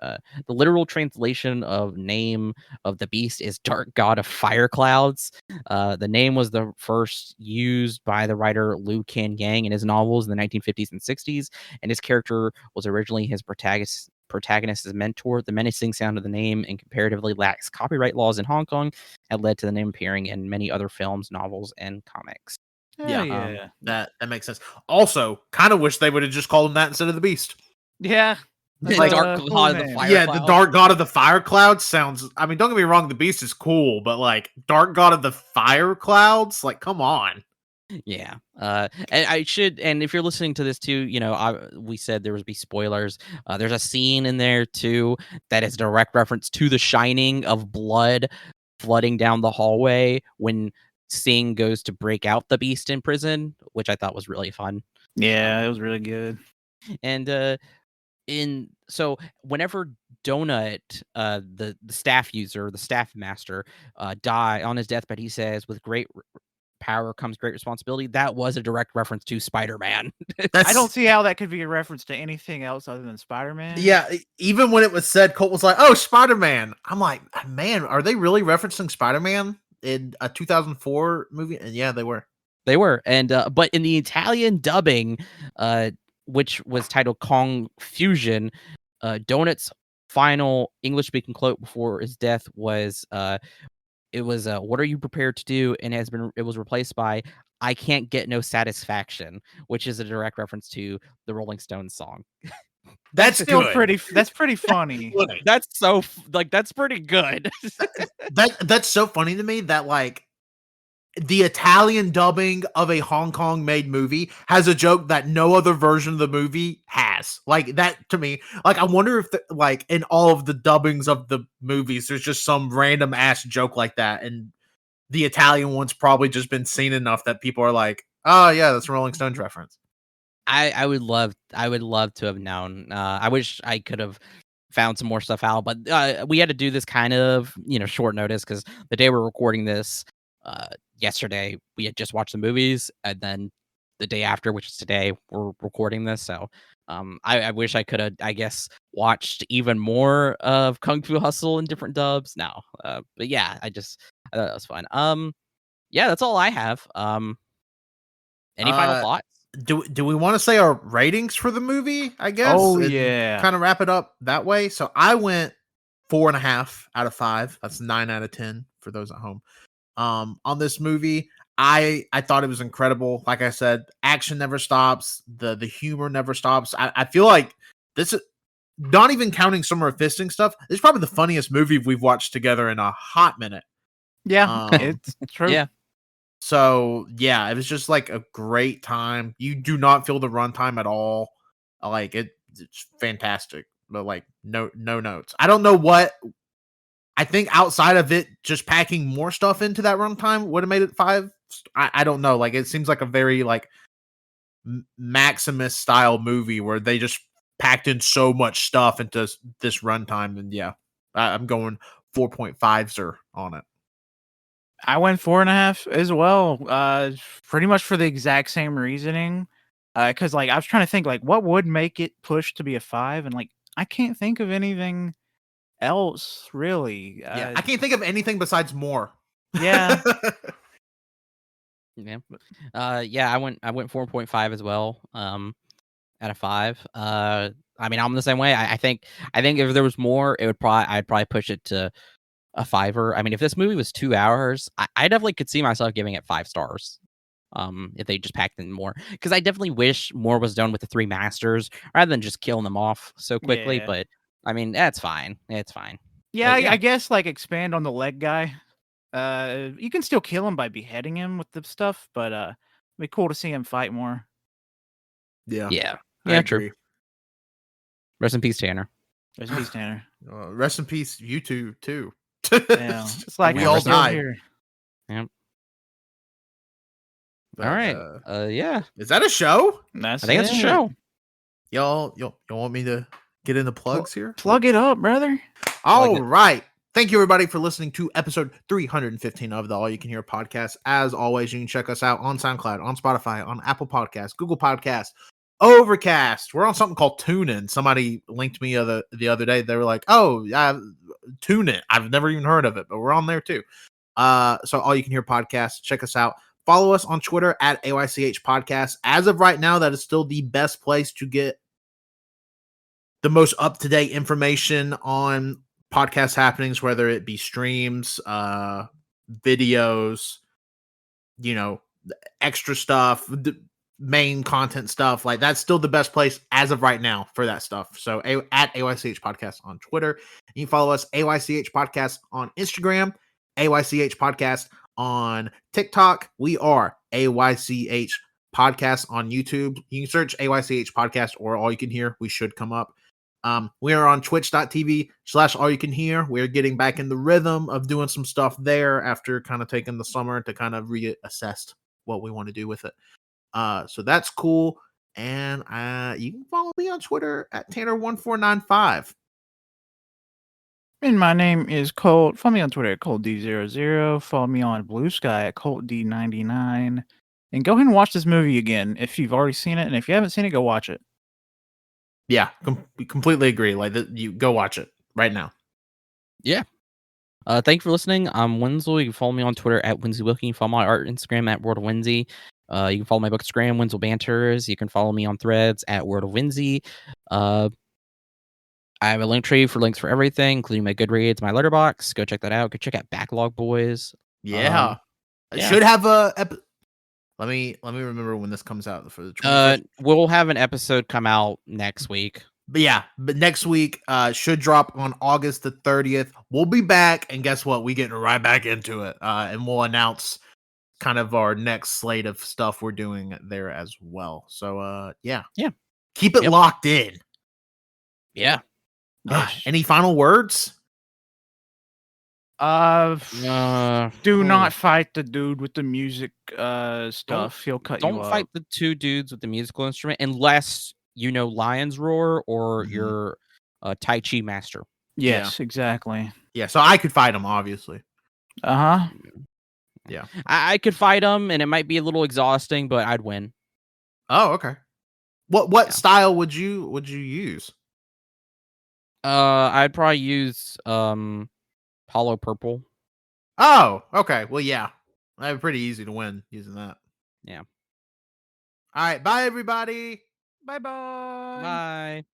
Speaker 3: the literal translation of name of the beast is Dark God of Fire Clouds. The name was the first used by the writer Liu Kang in his novels in the 1950s and 60s, and his character was originally his protagonist's mentor. The menacing sound of the name and comparatively lax copyright laws in Hong Kong had led to the name appearing in many other films, novels, and comics.
Speaker 2: Yeah. That makes sense. Also, kind of wish they would have just called him that instead of the beast.
Speaker 1: Yeah.
Speaker 3: Like Dark God of the Fire Cloud.
Speaker 2: The Dark God of the Fire Cloud sounds, I mean, don't get me wrong, the beast is cool, but like Dark God of the Fire Clouds, like, come on.
Speaker 3: Yeah. And if you're listening to this too, we said there would be spoilers. There's a scene in there too that is direct reference to The Shining of blood flooding down the hallway when Sing goes to break out the beast in prison, which I thought was really fun.
Speaker 1: Yeah, it was really good.
Speaker 3: And so whenever Donut, the staff user, the staff master, die on his deathbed, he says, "With great power comes great responsibility." That was a direct reference to Spider-Man.
Speaker 1: I don't see how that could be a reference to anything else other than Spider-Man.
Speaker 2: Yeah, even when it was said, Colt was like, "Oh, Spider-Man." I'm like, man, are they really referencing Spider-Man in a 2004 movie? And yeah, they were.
Speaker 3: They were, and but in the Italian dubbing, which was titled Kong Fusion, Donut's final English-speaking quote before his death was, "What are you prepared to do?" And it was replaced by, "I can't get no satisfaction," which is a direct reference to the Rolling Stones song.
Speaker 1: That's still pretty. That's pretty funny.
Speaker 3: That's so that's pretty good.
Speaker 2: That's so funny to me that like the Italian dubbing of a Hong Kong made movie has a joke that no other version of the movie has. Like that to me, like I wonder if like in all of the dubbings of the movies, there's just some random ass joke like that, and the Italian one's probably just been seen enough that people are like, "Oh yeah, that's a Rolling Stones reference."
Speaker 3: I would love to have known. I wish I could have found some more stuff out, but we had to do this kind of short notice because the day we're recording this, yesterday we had just watched the movies, and then the day after, which is today, we're recording this. So I wish I could have, I guess, watched even more of Kung Fu Hustle in different dubs now. But yeah, I thought that was fun. Yeah, that's all I have. Any final thoughts?
Speaker 2: Do we want to say our ratings for the movie? I guess.
Speaker 1: Oh yeah.
Speaker 2: Kind of wrap it up that way. So I went 4.5 out of 5. That's 9 out of 10 for those at home. On this movie, I thought it was incredible. Like I said, action never stops. The humor never stops. I feel like this is not even counting some of our fisting stuff. This is probably the funniest movie we've watched together in a hot minute.
Speaker 1: Yeah, it's true.
Speaker 3: Yeah.
Speaker 2: So yeah, it was just like a great time. You do not feel the runtime at all. Like it's fantastic, but like no notes. I don't know what I think outside of it, just packing more stuff into that runtime would have made it 5. I don't know. Like, it seems like a very like Maximus style movie where they just packed in so much stuff into this runtime. And yeah, I'm going 4.5s on it.
Speaker 1: I went 4.5 as well. Pretty much for the exact same reasoning. Because like I was trying to think like what would make it push to be a 5, and like I can't think of anything else really.
Speaker 2: Yeah, I can't think of anything besides more.
Speaker 1: Yeah.
Speaker 3: Yeah. Yeah, I went 4.5 as well. Out of 5. I mean, I'm the same way. I think if there was more, I'd probably push it to a 5er. I mean, if this movie was 2 hours, I definitely could see myself giving it 5 stars. If they just packed in more, because I definitely wish more was done with the 3 masters rather than just killing them off so quickly.
Speaker 1: Yeah.
Speaker 3: But I mean, that's fine. It's fine.
Speaker 1: Yeah,
Speaker 3: But,
Speaker 1: I guess like expand on the leg guy. You can still kill him by beheading him with the stuff, but it'd be cool to see him fight more.
Speaker 3: Yeah.
Speaker 2: I agree.
Speaker 3: True. Rest in peace, Tanner.
Speaker 1: Rest in peace, Tanner.
Speaker 2: Rest in peace, you two too.
Speaker 1: Yeah, it's like
Speaker 2: we all died.
Speaker 1: Here.
Speaker 3: Yep.
Speaker 2: But,
Speaker 3: all right. Yeah.
Speaker 2: Is that a show?
Speaker 3: I think it's a show.
Speaker 2: Y'all want me to get into plugs here?
Speaker 1: Plug it up, brother.
Speaker 2: All right. Thank you, everybody, for listening to episode 315 of the All You Can Hear podcast. As always, you can check us out on SoundCloud, on Spotify, on Apple Podcasts, Google Podcasts, Overcast. We're on something called TuneIn. Somebody linked me the other day. They were like, "Oh, TuneIn. I've never even heard of it, but we're on there too." So All You Can Hear podcast. Check us out. Follow us on Twitter at AYCH Podcast. As of right now, that is still the best place to get the most up-to-date information on podcast happenings, whether it be streams, videos, extra stuff, main content stuff. Like, that's still the best place as of right now for that stuff. So at AYCH Podcast on Twitter. You can follow us AYCH Podcast on Instagram, AYCH Podcast on TikTok. We are AYCH Podcast on YouTube. You can search AYCH Podcast or All You Can Hear. We should come up. We are on twitch.tv/AllYouCanHear. We're getting back in the rhythm of doing some stuff there after kind of taking the summer to kind of reassess what we want to do with it. So that's cool. And you can follow me on Twitter at Tanner1495.
Speaker 1: And my name is Colt. Follow me on Twitter at ColtD00. Follow me on Blue Sky at ColtD99. And go ahead and watch this movie again if you've already seen it. And if you haven't seen it, go watch it.
Speaker 2: Yeah, completely agree. Like, you go watch it right now.
Speaker 3: Yeah. Thank you for listening. I'm Wenzel. You can follow me on Twitter at Wenzel Wilkie. You can follow my art Instagram at World of Wenzy. You can follow my book Instagram, Wenzel Banters. You can follow me on Threads at World of Wenzy. I have a link tree for links for everything, including my Goodreads, my Letterboxd. Go check that out. Go check out Backlog, boys.
Speaker 2: Yeah. I should have let me remember when this comes out for the 21st.
Speaker 3: We'll have an episode come out next week.
Speaker 2: But next week should drop on August the 30th. We'll be back, and guess what? We getting right back into it. And we'll announce kind of our next slate of stuff we're doing there as well. So yeah. Keep it locked in.
Speaker 3: Yeah.
Speaker 2: Any final words?
Speaker 1: Do not fight the dude with the music stuff. He'll cut you up.
Speaker 3: Don't fight the 2 dudes with the musical instrument unless you know Lion's Roar or your Tai Chi master.
Speaker 1: Yes, exactly.
Speaker 2: Yeah, so I could fight him, obviously.
Speaker 1: Yeah.
Speaker 3: I could fight him, and it might be a little exhausting, but I'd win.
Speaker 2: Oh, okay. What style would you use?
Speaker 3: I'd probably use Hollow Purple.
Speaker 2: Oh, okay. Well, yeah. That'd be pretty easy to win using that.
Speaker 3: Yeah.
Speaker 2: All right. Bye, everybody.
Speaker 1: Bye-bye.
Speaker 3: Bye.